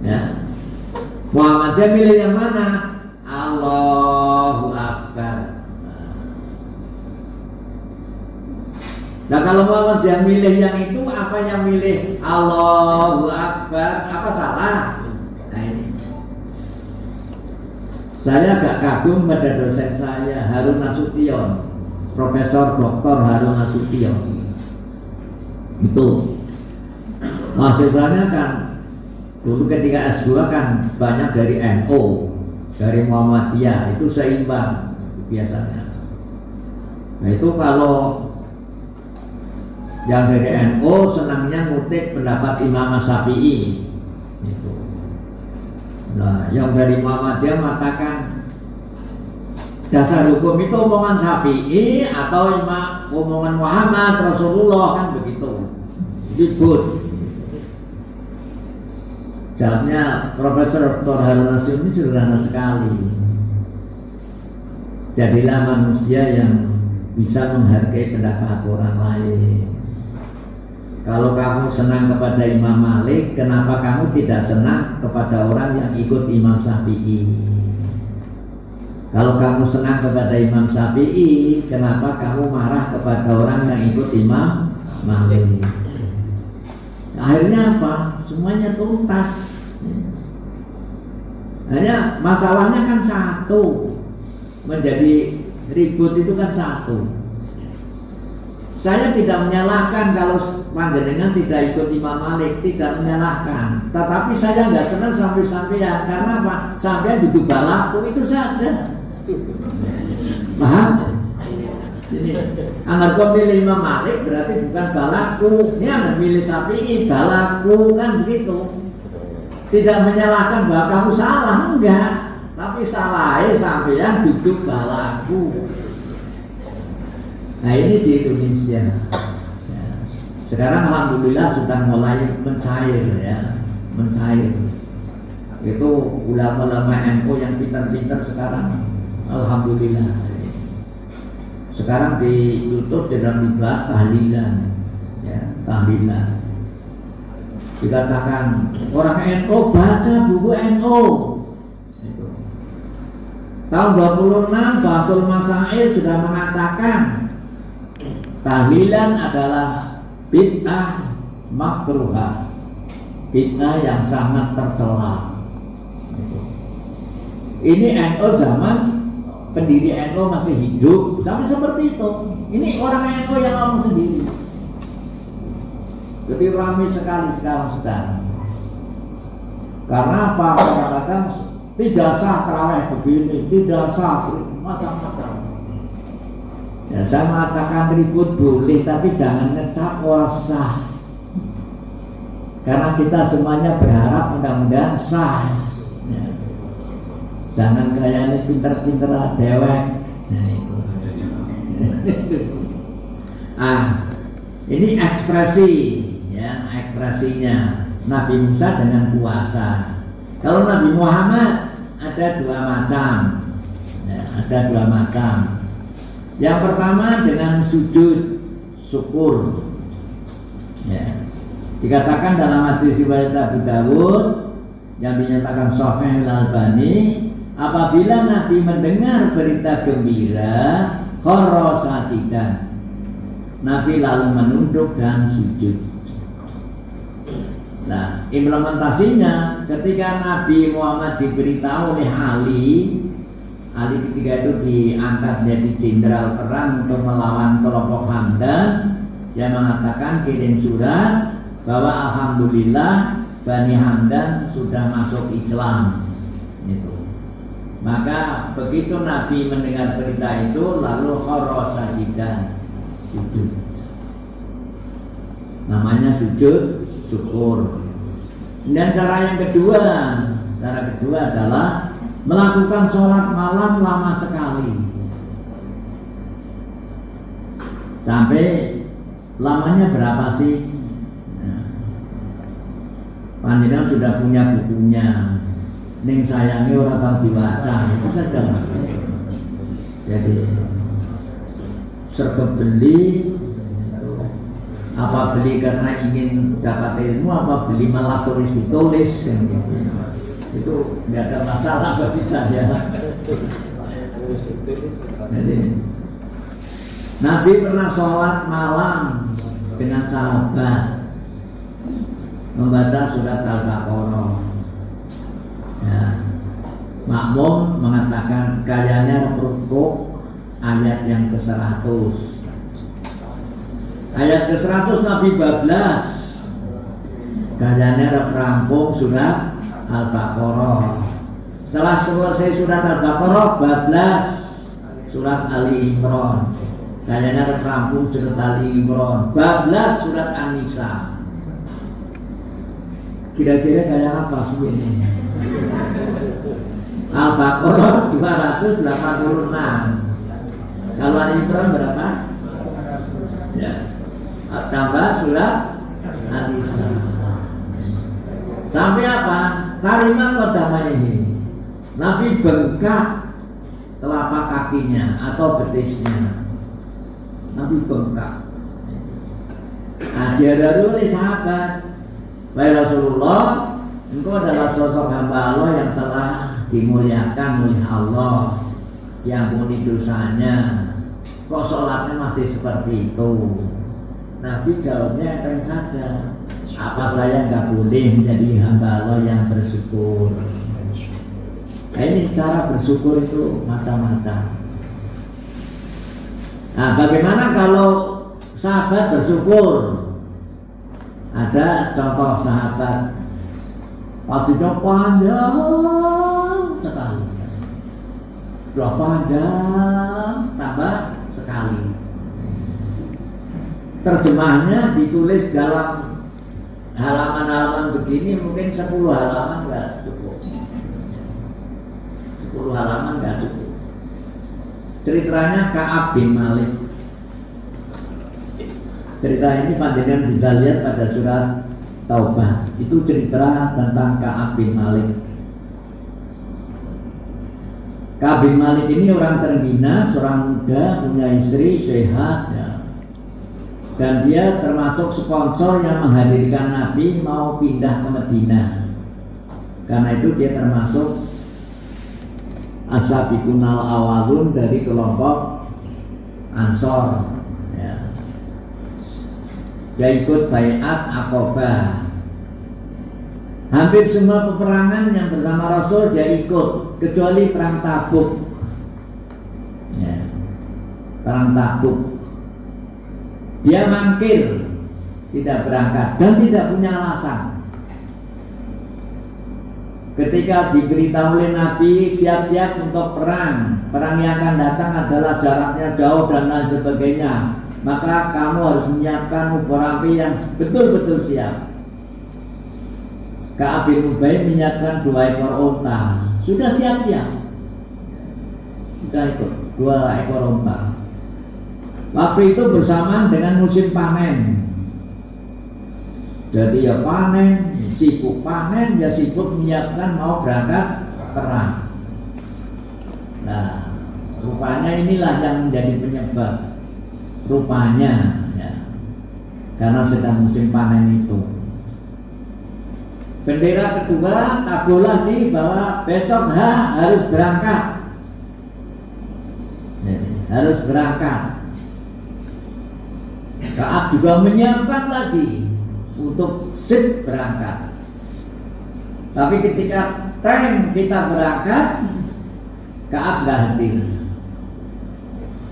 Ya. Muhammadiyah milih yang mana? Allahu Akbar. Nah kalau Muhammadiyah milih yang itu, apa yang milih Allahu Akbar? Apa salah? Nah ini. Saya agak kagum pada dosen saya, Harun Nasution, Profesor Dr. Harun Nasution. Itu mahasiswanya kan dulu ketika S2 kan banyak dari NU, dari Muhammadiyah, itu seimbang biasanya. Nah itu kalau yang dari NU senangnya ngutip pendapat Imam Syafi'i. Itu. Nah yang dari Muhammadiyah mengatakan dasar hukum itu omongan Syafi'i atau omongan Muhammad Rasulullah, kan begitu. Ribut. Jawabnya Profesor Dr. Harun Nasution ini sederhana sekali. Jadilah manusia yang bisa menghargai pendapat orang lain. Kalau kamu senang kepada Imam Malik, kenapa kamu tidak senang kepada orang yang ikut Imam Syafi'i? Kalau kamu senang kepada Imam Syafi'i, kenapa kamu marah kepada orang yang ikut Imam Malik? Akhirnya apa? Semuanya tuntas. Hanya masalahnya kan satu, menjadi ribut itu kan satu. Saya tidak menyalahkan kalau panjenengan tidak ikut Imam Malik, tidak menyalahkan. Tetapi saya nggak senang sampai-sampai karena apa? Sampai duduk balaku itu saja. Paham? Jadi, anak kau milih Imam Malik berarti bukan balaku. Ini anak milih Syafi'i, balaku, kan begitu. Tidak menyalahkan bahwa kamu salah, enggak. Tapi salahnya sampeyan duduk balaku. Nah ini di Indonesia. Ya. Sekarang alhamdulillah sudah mulai mencair ya, mencair. Itu ulama-ulama NU yang pintar-pintar sekarang, alhamdulillah. Sekarang di YouTube sedang dibahas tahlilan, ya, tahlilan. Dikatakan orang NU baca buku NU. Tahun 26 Basul Masail sudah mengatakan tahlilan adalah bid'ah makruhah, bid'ah yang sangat tercela. Ini NU zaman pendiri NU masih hidup sampai seperti itu. Ini orang NU yang ngomong sendiri. Jadi ramai sekali sekarang. Karena apa? Kadang-kadang tidak sah terawih begini, tidak sah macam-macam. Ya saya mengatakan ribut boleh, tapi jangan ngecap puasa. Karena kita semuanya berharap mudah-mudahan sah. Ya. Jangan kayaknya pinter-pinter dewek. Nah itu. Ini ekspresi, ya ekspresinya Nabi Musa dengan puasa. Kalau Nabi Muhammad ada dua macam, ya, ada dua macam. Yang pertama dengan sujud syukur. Ya. Dikatakan dalam hadis riwayat Abu Dawud yang dinyatakan Sahih Al-Albani, apabila Nabi mendengar berita gembira, kharra sajidan, Nabi lalu menunduk dan sujud. Nah, implementasinya ketika Nabi Muhammad diberitahu oleh Ali ketika itu diangkat menjadi jenderal perang untuk melawan kelompok Hamdan, dia mengatakan kirim surat bahwa alhamdulillah Bani Hamdan sudah masuk Islam. Itu. Maka begitu Nabi mendengar berita itu, lalu kharra sajidan, sujud. Namanya sujud syukur. Dan cara yang kedua, adalah melakukan sholat malam lama sekali. Sampai lamanya berapa sih? Nah, Panjenengan sudah punya bukunya. Ning sayangi orang tahu dibaca, itu saja. Jadi serba beli. Apa beli karena ingin dapat ilmu, apa beli malah tulis ditulis yang gitu. Itu nggak ada masalah bagi saya. Jadi Nabi pernah sholat malam dengan sahabat membaca surat Al-Baqarah. Ya. Makmum mengatakan kayaknya rukuk ayat yang ke-100. Ayat ke-100 Nabi bablas. Kayaknya rampung surat Al-Baqarah. Setelah selesai surat Al-Baqarah, bablas surat Ali Imran. Kayaknya rampung surat Ali Imran. Bablas surat An-Nisa. Kira-kira kayak apa sih ini? Al-Baqarah 286. Kalau Ali Imran berapa? Ya. Tambah surat An-Nisa. Sampai apa? Karimah qadamaihi. Nabi bengkak telapak kakinya atau betisnya. Nabi bengkak. Nah, diadari oleh sahabat, wahai Rasulullah, engkau adalah sosok hamba Allah yang telah dimuliakan oleh Allah, diampuni dosanya. Kok sholatnya masih seperti itu? Nabi jawabnya akan saja, apa saya nggak boleh menjadi hamba Allah yang bersyukur? Nah, ini cara bersyukur itu macam-macam. Nah, bagaimana kalau sahabat bersyukur? Ada contoh sahabat waktunya panjang sekali, sudah panjang tambah sekali. Terjemahnya ditulis dalam halaman-halaman begini mungkin 10 halaman nggak cukup. 10 halaman nggak cukup. Ceritanya Ka'ab bin Malik. Cerita ini panjenengan bisa lihat pada surat Taubah. Itu cerita tentang Ka'ab bin Malik. Ka'ab bin Malik ini orang terhina, seorang muda, punya istri, sehat ya. Dan dia termasuk sponsor yang menghadirkan Nabi mau pindah ke Madinah. Karena itu dia termasuk Ashabikunal Awalun dari kelompok Ansor ya. Dia ikut Baiat Aqabah. Hampir semua peperangan yang bersama Rasul dia ikut, kecuali perang Tabuk ya. Perang Tabuk dia mangkir, tidak berangkat dan tidak punya alasan. Ketika diberitahu oleh Nabi siap-siap untuk perang yang akan datang adalah jaraknya jauh dan lain sebagainya, maka kamu harus menyiapkan ubur api yang betul-betul siap. Ka'ab bin Ubay menyiapkan 2 ekor unta, sudah siap-siap, sudah ikut 2 ekor unta. Waktu itu bersamaan dengan musim panen. Jadi ya panen, sibuk panen, ya sibuk menyiapkan mau berangkat perang. Nah, rupanya inilah yang menjadi penyebab. Rupanya ya, karena sedang musim panen itu. Bendera kedua kabul lagi bahwa besok harus berangkat. Jadi, harus berangkat. Ka'ab juga menyiapkan lagi untuk sip berangkat. Tapi ketika time kita berangkat, Ka'ab gak hadir.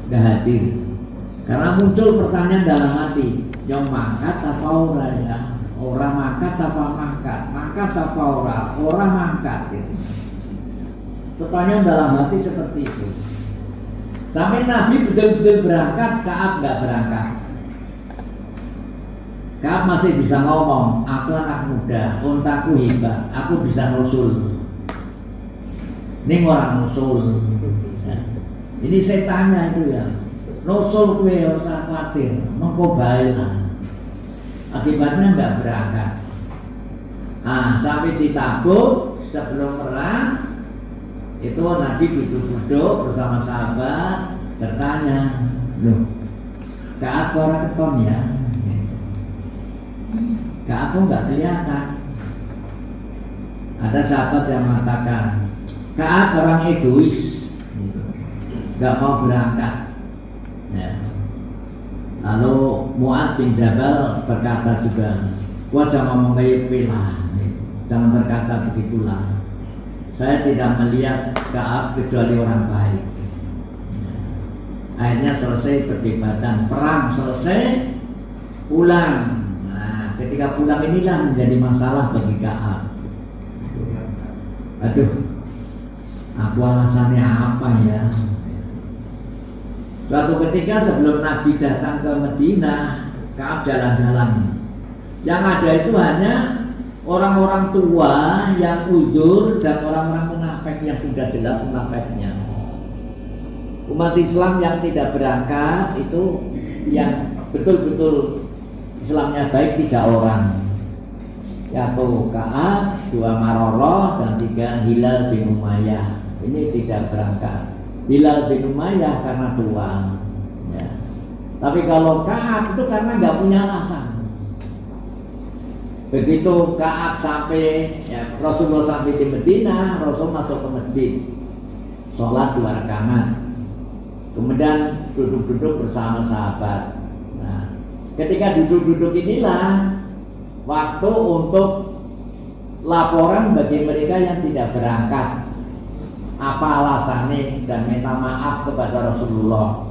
Gak hadir. Karena muncul pertanyaan dalam hati, yang mangkat apa ora ya? Orang mangkat apa mangkat? Mangkat apa ora? Orang mangkat gitu. Pertanyaan dalam hati seperti itu. Sampai Nabi betul-betul berangkat, Ka'ab gak berangkat. Ka'ab masih bisa ngomong, aku anak muda, untaku hebat, aku bisa nusul. Ini orang nusul. Ini saya tanya itu ya, nusul kue usah khawatir, mengko bae lah. Akibatnya nggak berangkat. Ah, sampai di Tabuk sebelum perang itu Nabi duduk-duduk bersama sahabat bertanya, loh, Ka'ab orang keton ya? Ka'ab nggak kelihatan. Ada sahabat yang mengatakan Ka'ab orang egois, nggak mau berangkat. Ya. Lalu Mu'adz bin Jabal berkata juga, wah jangan ngomong kayak pilah, jangan berkata begitulah. Saya tidak melihat Ka'ab kecuali orang baik. Akhirnya selesai perdebatan, perang selesai, pulang. Ketika pulang inilah menjadi masalah bagi Ka'ab. Aduh, aku alasannya apa ya? Suatu ketika sebelum Nabi datang ke Madinah, Ka'ab jalan-jalan. Yang ada itu hanya orang-orang tua yang uzur dan orang-orang munafik yang sudah jelas munafiknya. Umat Islam yang tidak berangkat itu yang betul-betul Islamnya baik 3 orang, yaitu Ka'ab, 2 Maroroh, dan 3 Hilal bin Umayyah. Ini tidak berangkat. Hilal bin Umayyah karena tua ya. Tapi kalau Ka'ab itu karena nggak punya alasan. Begitu Ka'ab sampai ya, Rasulullah sampai di Madinah, Rasul masuk ke masjid, sholat 2 rakaat, kemudian duduk-duduk bersama sahabat. Ketika duduk-duduk inilah waktu untuk laporan bagi mereka yang tidak berangkat, apa alasannya, dan minta maaf kepada Rasulullah.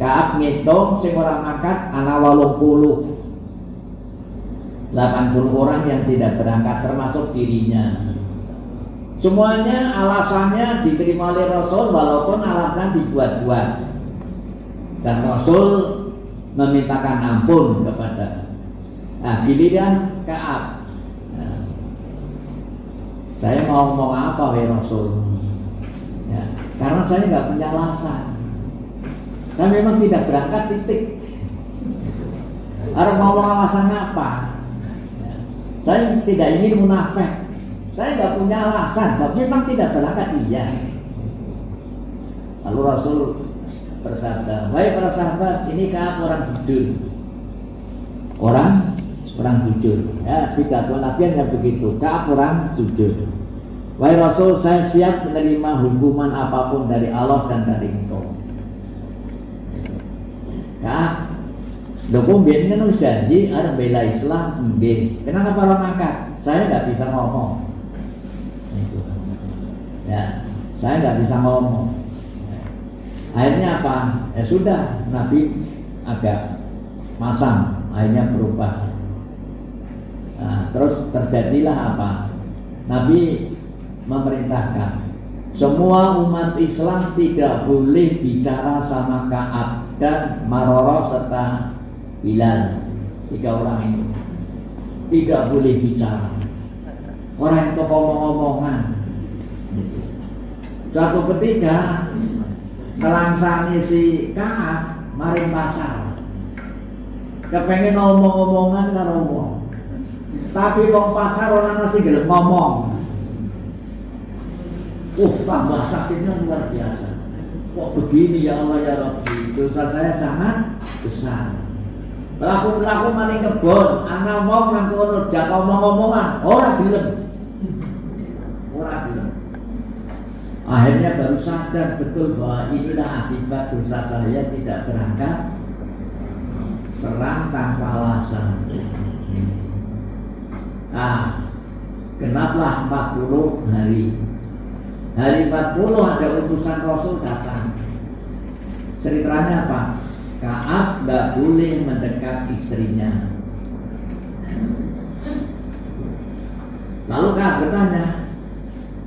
Ka'ab ngitung sing ora mangkat ana 80 orang yang tidak berangkat termasuk dirinya. Semuanya alasannya diterima oleh Rasul walaupun alasan dibuat-buat. Dan Rasul memintakan ampun kepada. Nah, giliran Ka'ab, saya mau ngomong apa wahai Rasul? Ya, karena saya nggak punya alasan. Saya memang tidak berangkat titik. Orang mau ngomong alasan apa? Ya, saya tidak ingin munafik. Saya nggak punya alasan. Tapi memang tidak berangkat iya. Lalu Rasul bersabda, wahai para sahabat, ini Ka'ab orang jujur. Orang jujur. Ya, pidato Nabi yang begitu. Ka'ab orang jujur. Wahai Rasul, saya siap menerima hukuman apapun dari Allah dan dari engkau. Ka'ab, dokong biasanya kan janji ada bela Islam, nggih. Kenapa para mangkat? Saya nggak bisa ngomong. Ya, saya nggak bisa ngomong. Akhirnya apa? Ya sudah, Nabi agak masam, akhirnya berubah. Nah, terus terjadilah apa? Nabi memerintahkan semua umat Islam tidak boleh bicara sama Ka'ab dan Maroro serta Bilal. 3 orang itu tidak boleh bicara. Orang itu ngomong-ngomongan. Suatu ketika kelangsane si Ka'ab maring pasar, kepengen ngomong-ngomongan karo wong, tapi wong pasar orang masih gelem ngomong. Tambah sakitnya luar biasa. Kok begini ya Allah ya Rabbi, dosa saya sangat besar. Laku-laku maning kebon, ana wong nang kono jak ngomong-ngomongan, ora gelem. Akhirnya baru sadar betul bahwa inilah akibat dosa saya tidak berangkat perang tanpa alasan. Genaplah 40 hari. Hari 40 ada utusan Rasul datang. Ceritanya apa? Ka'ab tidak boleh mendekat istrinya. Lalu Ka'ab bertanya,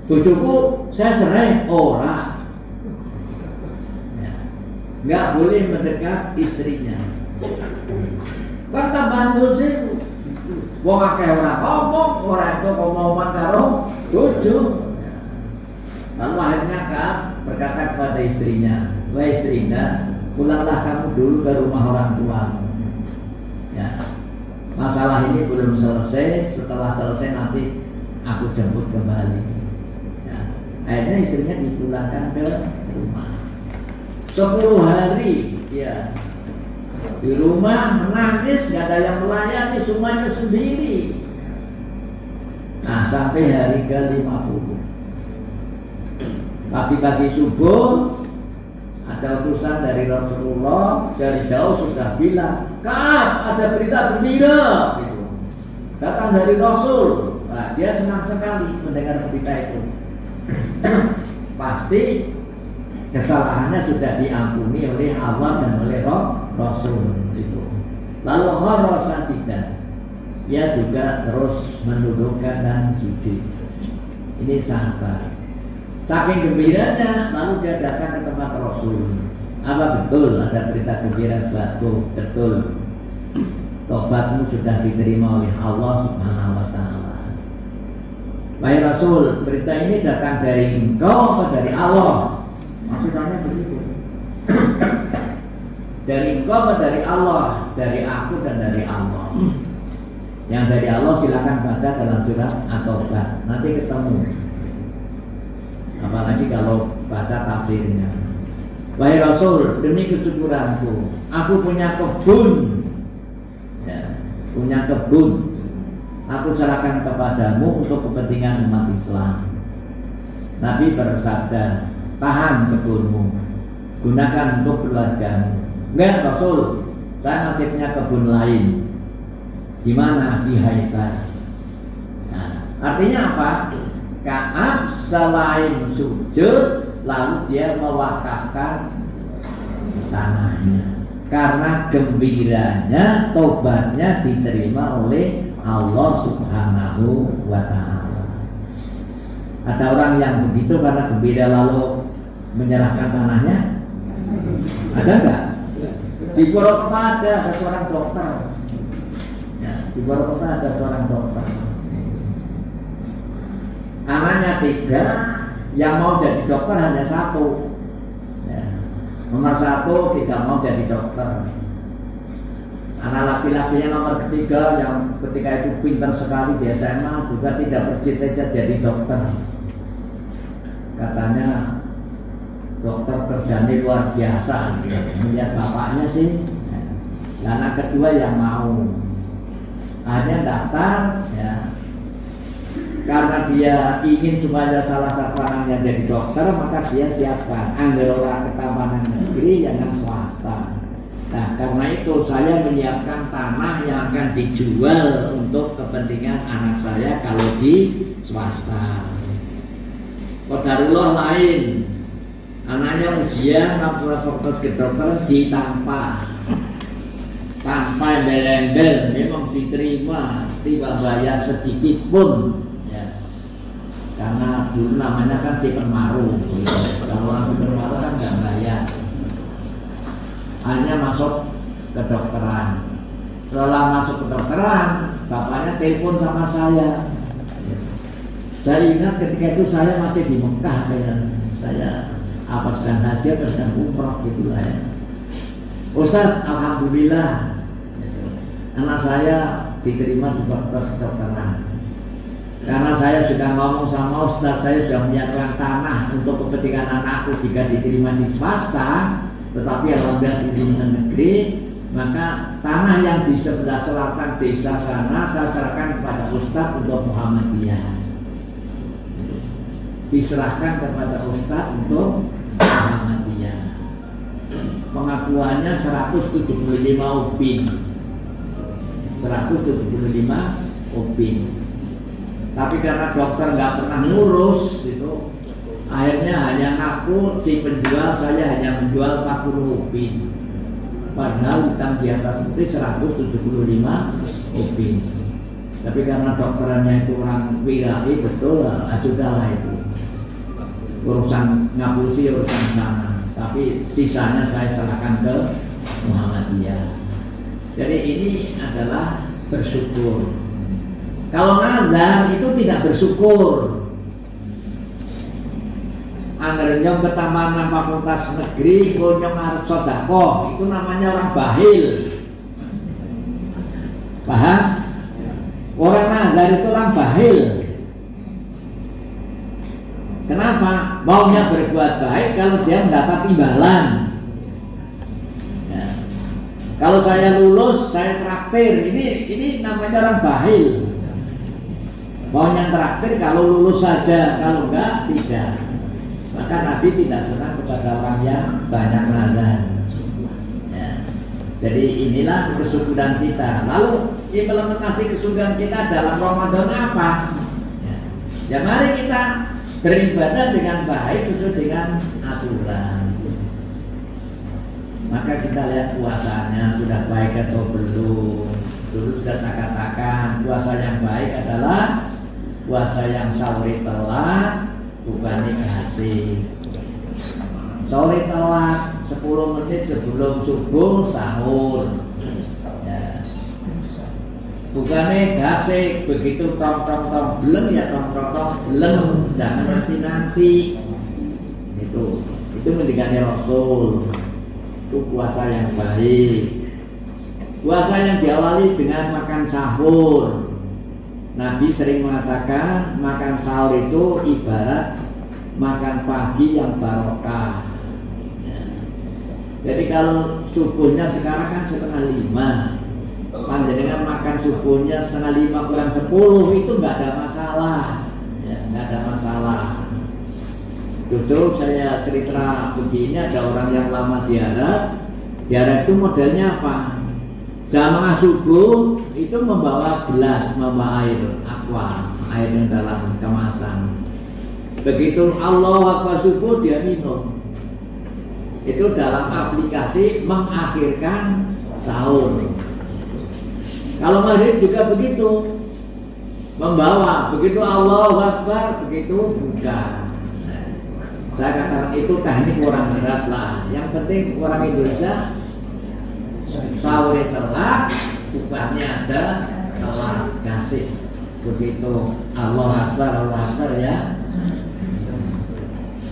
bojoku saya cerai, ora. Nggak boleh mendekat istrinya. Kan tambahan sih, wong akeh ora ngomong, ora itu ngomongan karo bojo. Lalu akhirnya Ka'ab berkata kepada istrinya, wahai istrinya, pulanglah kamu dulu ke rumah orang tua. Ya, masalah ini belum selesai. Setelah selesai nanti aku jemput kembali. Akhirnya istrinya dipulangkan ke rumah. 10 hari ya di rumah menangis, gak ada yang melayani, semuanya sendiri. Nah, sampai hari ke-50 pagi-pagi subuh ada utusan dari Rasulullah, dari jauh sudah bilang, Ka'ab ada berita gembira gitu. Datang dari Rasul. Nah, dia senang sekali mendengar berita itu. Pasti kesalahannya sudah diampuni oleh Allah dan oleh Rasul itu. Lalu Rasul tidak, dia juga terus menundukkan dan sujud. Ini sahabat. Saking gembiranya, lalu dia datang ke tempat Rasul. Apa betul ada berita gembira buatku? Betul. Tobatmu sudah diterima oleh Allah Subhanahu wa Ta'ala. Wahai Rasul, berita ini datang dari engkau atau dari Allah? Maksudnya begitu. Dari engkau atau dari Allah? Dari aku dan dari Allah. Yang dari Allah silakan baca dalam surat At-Taubah. Nanti ketemu. Apalagi kalau baca tafsirnya. Wahai Rasul, demi kesyukuranku, aku punya kebun. Ya, punya kebun. Aku serahkan kepadamu untuk kepentingan umat Islam. Nabi bersabda, tahan kebunmu, gunakan untuk keluargamu. Enggak Rasul, saya masih punya kebun lain. Gimana? Di Haibar. Nah, artinya apa? Ka'ab selain sujud, lalu dia mewakafkan tanahnya. Karena gembiranya, tobatnya diterima oleh Allah Subhanahu wa Ta'ala. Ada orang yang begitu karena gembira lalu menyerahkan tanahnya? Ada enggak? Di Purwokerto ada seorang dokter. Ya, Di Purwokerto ada seorang dokter. Anaknya 3, yang mau jadi dokter hanya 1. Ya. Nomor 1 tidak mau jadi dokter. Anak laki-lakinya nomor 3 yang ketika itu pintar sekali di SMA juga tidak bercita-cita jadi dokter. Katanya dokter kerjanya luar biasa. Melihat bapaknya sih. Anak kedua yang mau. Akhirnya daftar, ya. Karena dia ingin supaya salah satu anaknya jadi dokter, maka dia siapkan anggaran ketahanan negeri jangan swasta. Nah, karena itu saya menyiapkan tanah yang akan dijual untuk kepentingan anak saya kalau di swasta. Qadarullah lain, anaknya ujian fakultas kedokteran ditampa. Tanpa embel-embel, memang diterima, tidak bayar sedikit pun, ya. Karena dulu namanya kan si Permaru, kalau orang si Permaru kan nggak bayar. Hanya masuk kedokteran. Setelah masuk kedokteran, bapaknya telepon sama saya. Saya ingat ketika itu saya masih di Mekah, saya apaskan haji, apaskan umrah gitulah ya. Ustaz, alhamdulillah anak saya diterima di fakultas kedokteran. Karena saya sudah ngomong sama Ustaz, saya sudah menyiapkan tanah untuk kepentingan anakku jika diterima di swasta, tetapi alhamdulillah diterima negeri, maka tanah yang di sebelah selatan desa sana saya serahkan kepada Ustaz untuk Muhammadiyah. Diserahkan kepada Ustaz untuk Muhammadiyah. Pengakuannya 175 upin. 175 upin. Tapi karena dokter nggak pernah ngurus itu, akhirnya hanya ngaku si penjual, saya hanya menjual 40 upin. Padahal hitam di atas putih 175 upin. Tapi karena dokterannya itu orang wirai betul, sudahlah itu. Urusan ngapusi urusan sana. Tapi sisanya saya serahkan ke Muhammadiyah. Jadi ini adalah bersyukur. Kalau nazar itu tidak bersyukur. Anggaran yang ketambahan fakultas negeri, konyong arep sodakoh, itu namanya orang bahil. Paham? Orang nazar itu orang bahil. Kenapa? Maunya berbuat baik kalau dia mendapat imbalan. Ya. Kalau saya lulus, saya traktir. Ini namanya orang bahil. Maunya traktir kalau lulus saja, kalau enggak tidak. Maka Nabi tidak senang kepada orang yang banyak nazar. Ya. Jadi inilah kesyukuran kita. Lalu implementasi kesyukuran kita dalam Ramadan apa? Ya mari kita beribadah dengan baik sesuai dengan aturan. Maka kita lihat puasanya sudah baik atau belum. Dulu sudah saya katakan puasa yang baik adalah puasa yang sahur telat, bukan kasih. Sahur telat 10 menit sebelum subuh sahur. Ya. Bukannya gasik begitu tong belum ya tong belum, jangan nanti itu mendekatnya Rasul. Itu puasa yang baik, puasa yang diawali dengan makan sahur. Nabi sering mengatakan makan sahur itu ibarat makan pagi yang barokah. Ya. Jadi kalau subuhnya sekarang kan 4:30. Panjenengan makan subuhnya 4:30 kurang 10 itu nggak ada masalah, ya, nggak ada masalah. Justru saya cerita begini, ada orang yang lama di Arab itu modelnya apa? Jamaah subuh itu membawa gelas, membawa air aqua, air yang dalam kemasan. Begitu Allah Akbar subuh dia minum. Itu dalam aplikasi mengakhirkan sahur. Kalau maghrib juga begitu, membawa begitu Allah Akbar, begitu buka. Saya katakan itu teknik orang berat lah. Yang penting orang Indonesia sahur telat, bukanya ada telah kasih. Begitu Allah Akbar ya.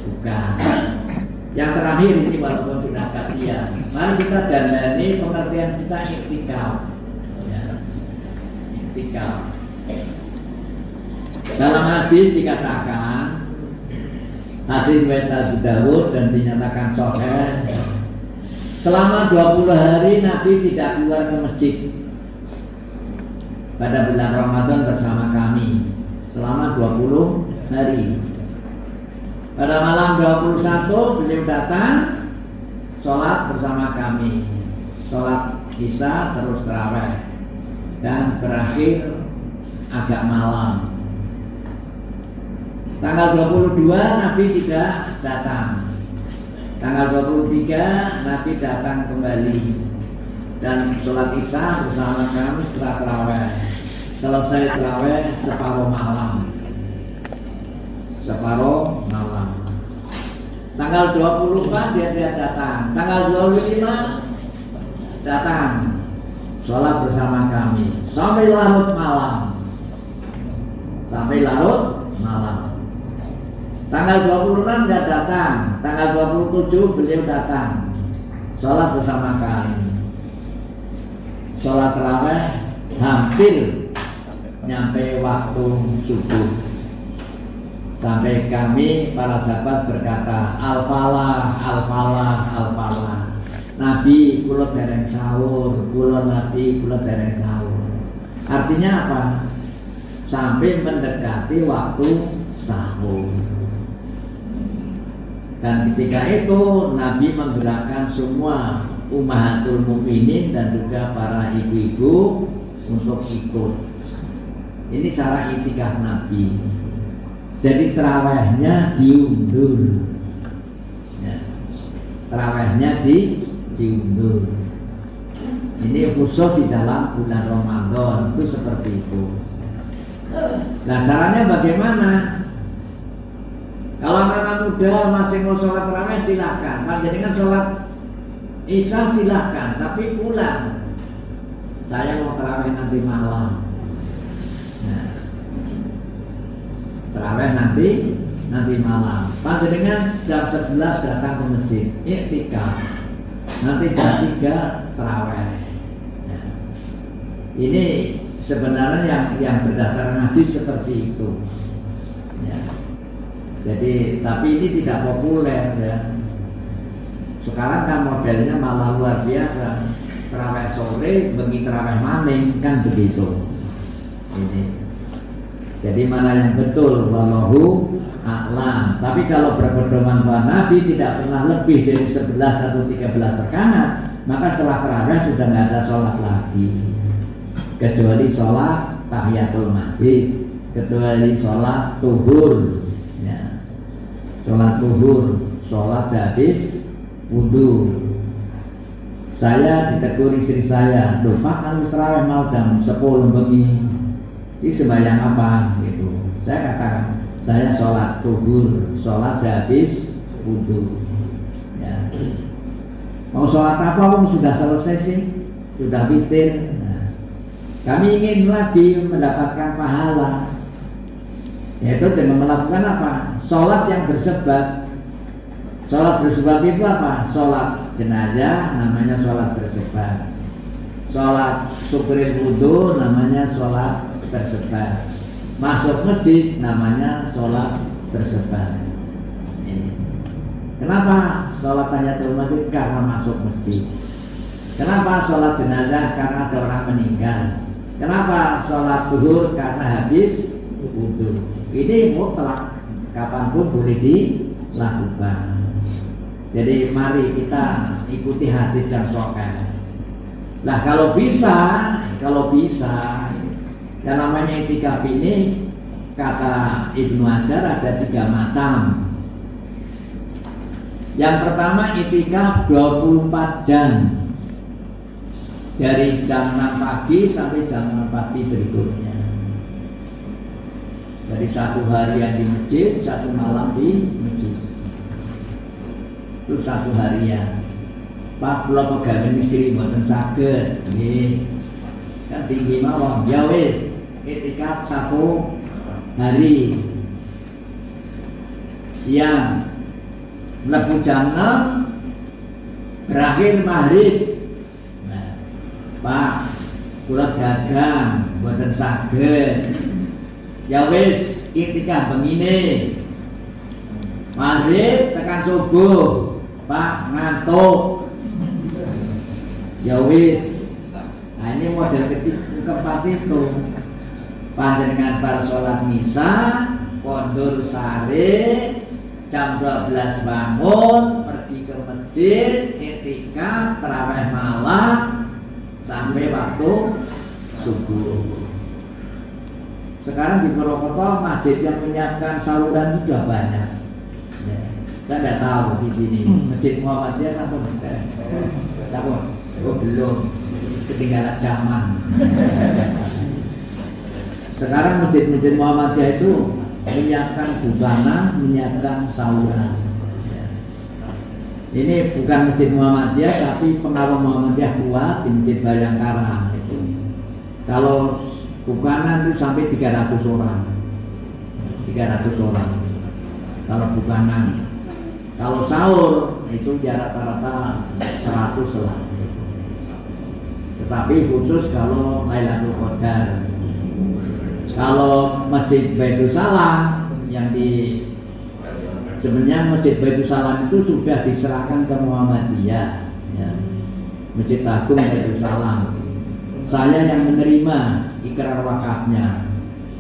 Bukan. Yang terakhir ini walaupun tidak kasihan, mari kita dandani pengertian kita iktikaf. Ya. Iktikaf. Dalam hadis dikatakan, hadis riwayat Abu Dawud dan dinyatakan sahih, selama 20 hari Nabi tidak keluar ke masjid pada bulan Ramadan bersama kami selama 20 hari. Pada malam 21 beliau datang sholat bersama kami, sholat Isya terus tarawih dan berakhir agak malam. Tanggal 22 Nabi tidak datang. Tanggal 23 Nabi datang kembali dan sholat Isya bersama kami setelah tarawih. Selesai tarawih separuh malam. Separuh malam. Tanggal 24 dia datang. Tanggal 25 datang sholat bersama kami sampai larut malam. Sampai larut malam. Tanggal 26 dia datang. Tanggal 27 beliau datang sholat bersama kami. Sholat tarawih hampir nyampe waktu subuh. Sampai kami para sahabat berkata, al-falah, al-falah, al-falah. Nabi kula dereng sahur, Nabi kula dereng sahur. Artinya apa? Sampai mendekati waktu sahur. Dan ketika itu Nabi menggerakkan semua ummahatul mukminin dan juga para ibu-ibu untuk ikut. Ini cara iktikaf Nabi. Jadi tarawihnya diundur. Ya. Tarawihnya diundur. Ini khusus di dalam bulan Ramadan itu seperti itu. Nah, caranya bagaimana? Kalau anak muda masih mau sholat tarawih silahkan. Panjenengan sholat Isya silahkan, tapi pulang. Saya mau tarawih nanti malam. Nah, tarawih nanti malam. Panjenengan jam 11 datang ke masjid, iktikaf. Nanti jam 3 tarawih. Nah, ini sebenarnya yang berdasarkan hadis seperti itu. Ya. Jadi, tapi ini tidak populer ya. Sekarang kan modelnya malah luar biasa. Tarawih sore, bengi tarawih maning, kan begitu. Ini. Jadi mana yang betul, wallahu a'lam. Tapi kalau berpedoman bahwa Nabi tidak pernah lebih dari 11 atau 13 rakaat, maka setelah tarawih sudah nggak ada sholat lagi, kecuali sholat tahiyatul masjid, kecuali sholat tuhur, ya. Sholat tuhur, sholat habis wudhu. Saya ditegur istri saya, "Loh Pak, kan tarawih mau jam 10 bengi. Ini sembahyang apa?" Gitu. Saya katakan, saya sholat tuhur, sholat habis wudhu. Ya. Mau sholat apa pun sudah selesai sih, sudah witir. Nah, kami ingin lagi mendapatkan pahala, yaitu dengan melakukan apa? Sholat yang bersebab. Sholat bersebab itu apa? Sholat jenazah namanya sholat bersebab. Sholat syukurin wudhu namanya sholat bersebab. Masuk masjid namanya sholat bersebab. Ini. Kenapa sholat tahiyatul masjid? Karena masuk masjid. Kenapa sholat jenazah? Karena ada orang meninggal. Kenapa sholat zuhur? Karena habis wudhu. Ini mutlak, kapanpun boleh dilakukan. Jadi mari kita ikuti hadis yang sahih. Nah, kalau bisa, yang namanya iktikaf ini kata Ibnu Hajar ada 3 macam. Yang pertama iktikaf 24 jam. Dari jam 6 pagi sampai jam 6 pagi berikutnya. Jadi 1 harian di masjid, 1 malam di masjid. Itu 1 harian. Pak kula pegawai negeri mboten saged nggih. kan tinggi mawon. Ya wis, itikaf 1 hari. Siang mlebu jam 6 berakhir maghrib. Nah, Pak, kula dagang mboten saged. Ya wis, itikaf bengine. Maghrib tekan subuh, Pak ngantuk. Ya wis. Nah, ini model keempat itu. Panjenengan bar sholat misa, kondur sare, jam 12 bangun, pergi ke masjid, itikaf, tarawih malam sampai waktu subuh. Sekarang di Purwokerto masjid yang menyiapkan saluran sudah banyak. Ya, saya tidak tahu di sini masjid Muhammadiyah sampun sampun, oh belum, ketinggalan zaman. Sekarang masjid-masjid Muhammadiyah itu menyiapkan busana, menyiapkan saluran. Ini bukan masjid Muhammadiyah, tapi pengawal Muhammadiyah kuat di Masjid Bayangkara itu. Kalau bukanan itu sampai 300 orang. 300 orang. Kalau bukanan. Kalau sahur itu jarak rata-rata 100 lah. Tetapi khusus kalau Lailatul Qadar. Kalau Masjid Baitul Salam yang di sebenarnya Masjid Baitul Salam itu sudah diserahkan ke Muhammadiyah, ya. Masjid Agung Baitul Salam. Saya yang menerima ikrar wakafnya.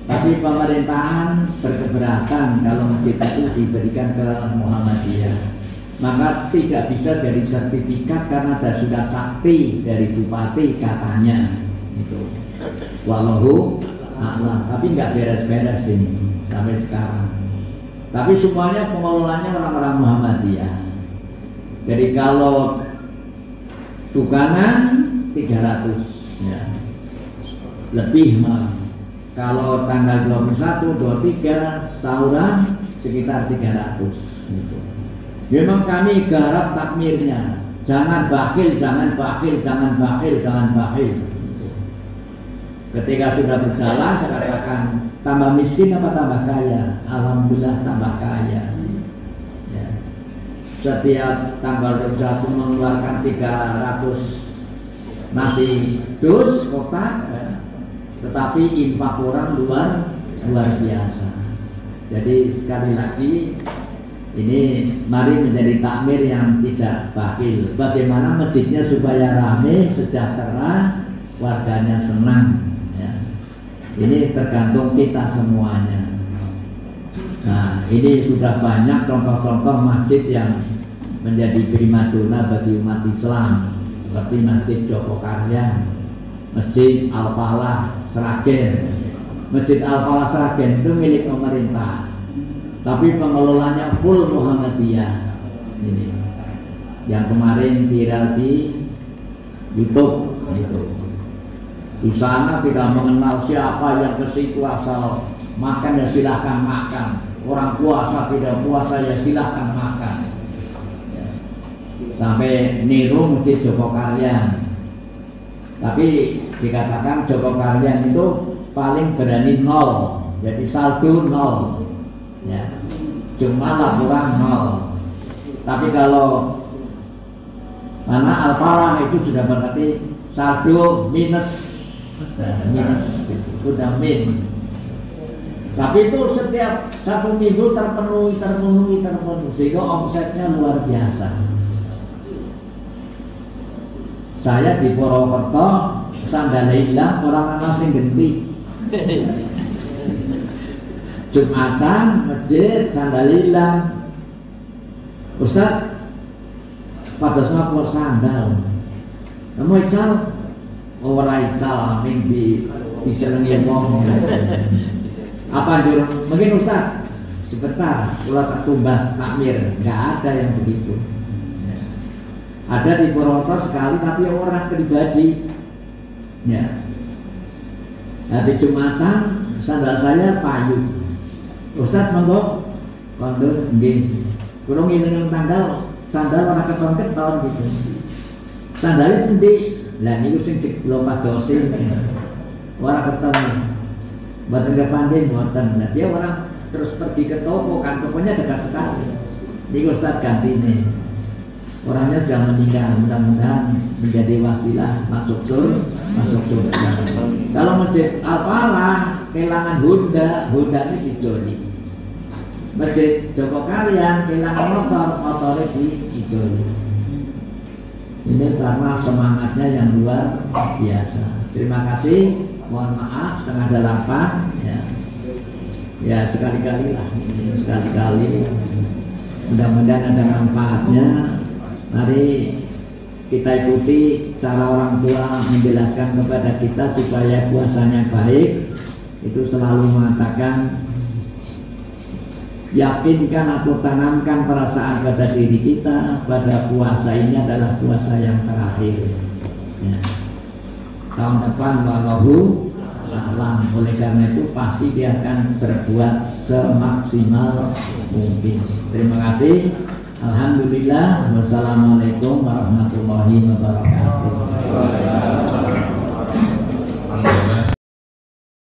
Tapi pemerintahan berkeberatan kalau masjid itu diberikan ke Muhammadiyah. Maka tidak bisa dari sertifikat karena sudah sakti dari bupati katanya. Itu. Wallahu a'lam. Tapi nggak beres-beres ini sampai sekarang. Tapi semuanya pengelolanya orang-orang Muhammadiyah. Jadi kalau dukangan 300 ya. Lebih mah. Kalau tanggal 21, 23 sahuran sekitar 300 gitu. Memang kami garap takmirnya. Jangan bakhil, jangan bakhil, jangan bakhil, jangan bakhil. Ketika sudah berjalan, saya katakan tambah miskin apa tambah kaya? Alhamdulillah tambah kaya. Ya. Setiap tanggal 21 mengeluarkan 300 nasi dus kotak, ya. Tetapi infak orang luar biasa. Jadi sekali lagi ini mari menjadi takmir yang tidak bakhil. Bagaimana masjidnya supaya ramai, sejahtera, warganya senang. Ini tergantung kita semuanya. Nah, ini sudah banyak contoh-contoh masjid yang menjadi primadona bagi umat Islam, seperti Masjid Jogokarya, Masjid Al-Falah Sragen. Masjid Al-Falah Sragen itu milik pemerintah, tapi pengelolanya full Muhammadiyah. Ini yang kemarin viral di YouTube itu. Di sana tidak mengenal siapa yang ke situ, asal makan ya silahkan makan. Orang puasa tidak puasa ya silahkan makan. Ya. Sampai niru Masjid Jogokarya. Tapi dikatakan Jogokarya itu paling berani 0, jadi saldo 0. Ya. Cuma laporan 0. Tapi kalau mana Al-Falah itu sudah berarti saldo minus. Minus sudah min. Tapi itu setiap 1 minggu terpenuhi sehingga omsetnya luar biasa. Saya di Purwokerto sandal hilang, orang masih genti. Jumatan masjid sandal hilang. Ustaz, pada saat buat sandal, kamu ical? Orang ical amin di senengin wong. Apa jur? Mungkin Ustaz sebentar, ulah tak tumbas takmir, nggak ada yang begitu. Ya. Ada di Purwokerto sekali, tapi orang pribadi. Ya. Nah, di Jumatan sandal saya payu. Ustaz monggo kondur nggih. Kula ngene tanggal sandal ora keton-keton gitu. Sandal itu ndi? Lah niku sing kula padosi. orang ketemu, buatan kepandai, buatan. Nah dia orang terus pergi ke toko, kan tokonya dekat sekali. Ini Ustadz ganti nih. Orangnya sudah meninggal, mudah-mudahan menjadi wasilah masuk surga. Kalau masjid Al-Falah kehilangan Honda ini dicuri. Masjid Joko Kalian kehilangan motornya dicuri. Ini karena semangatnya yang luar biasa. Terima kasih. Mohon maaf 7:30 ya. Ya sekali-kali lah, ini sekali-kali. Mudah-mudahan ada manfaatnya. Mari kita ikuti cara orang tua menjelaskan kepada kita supaya puasanya baik. Itu selalu mengatakan, yakinkan atau tanamkan perasaan pada diri kita pada puasa ini adalah puasa yang terakhir ya. Tahun depan wallahu a'lam. Oleh karena itu pasti dia akan berbuat semaksimal mungkin. Terima kasih. Alhamdulillah. Wassalamualaikum warahmatullahi wabarakatuh.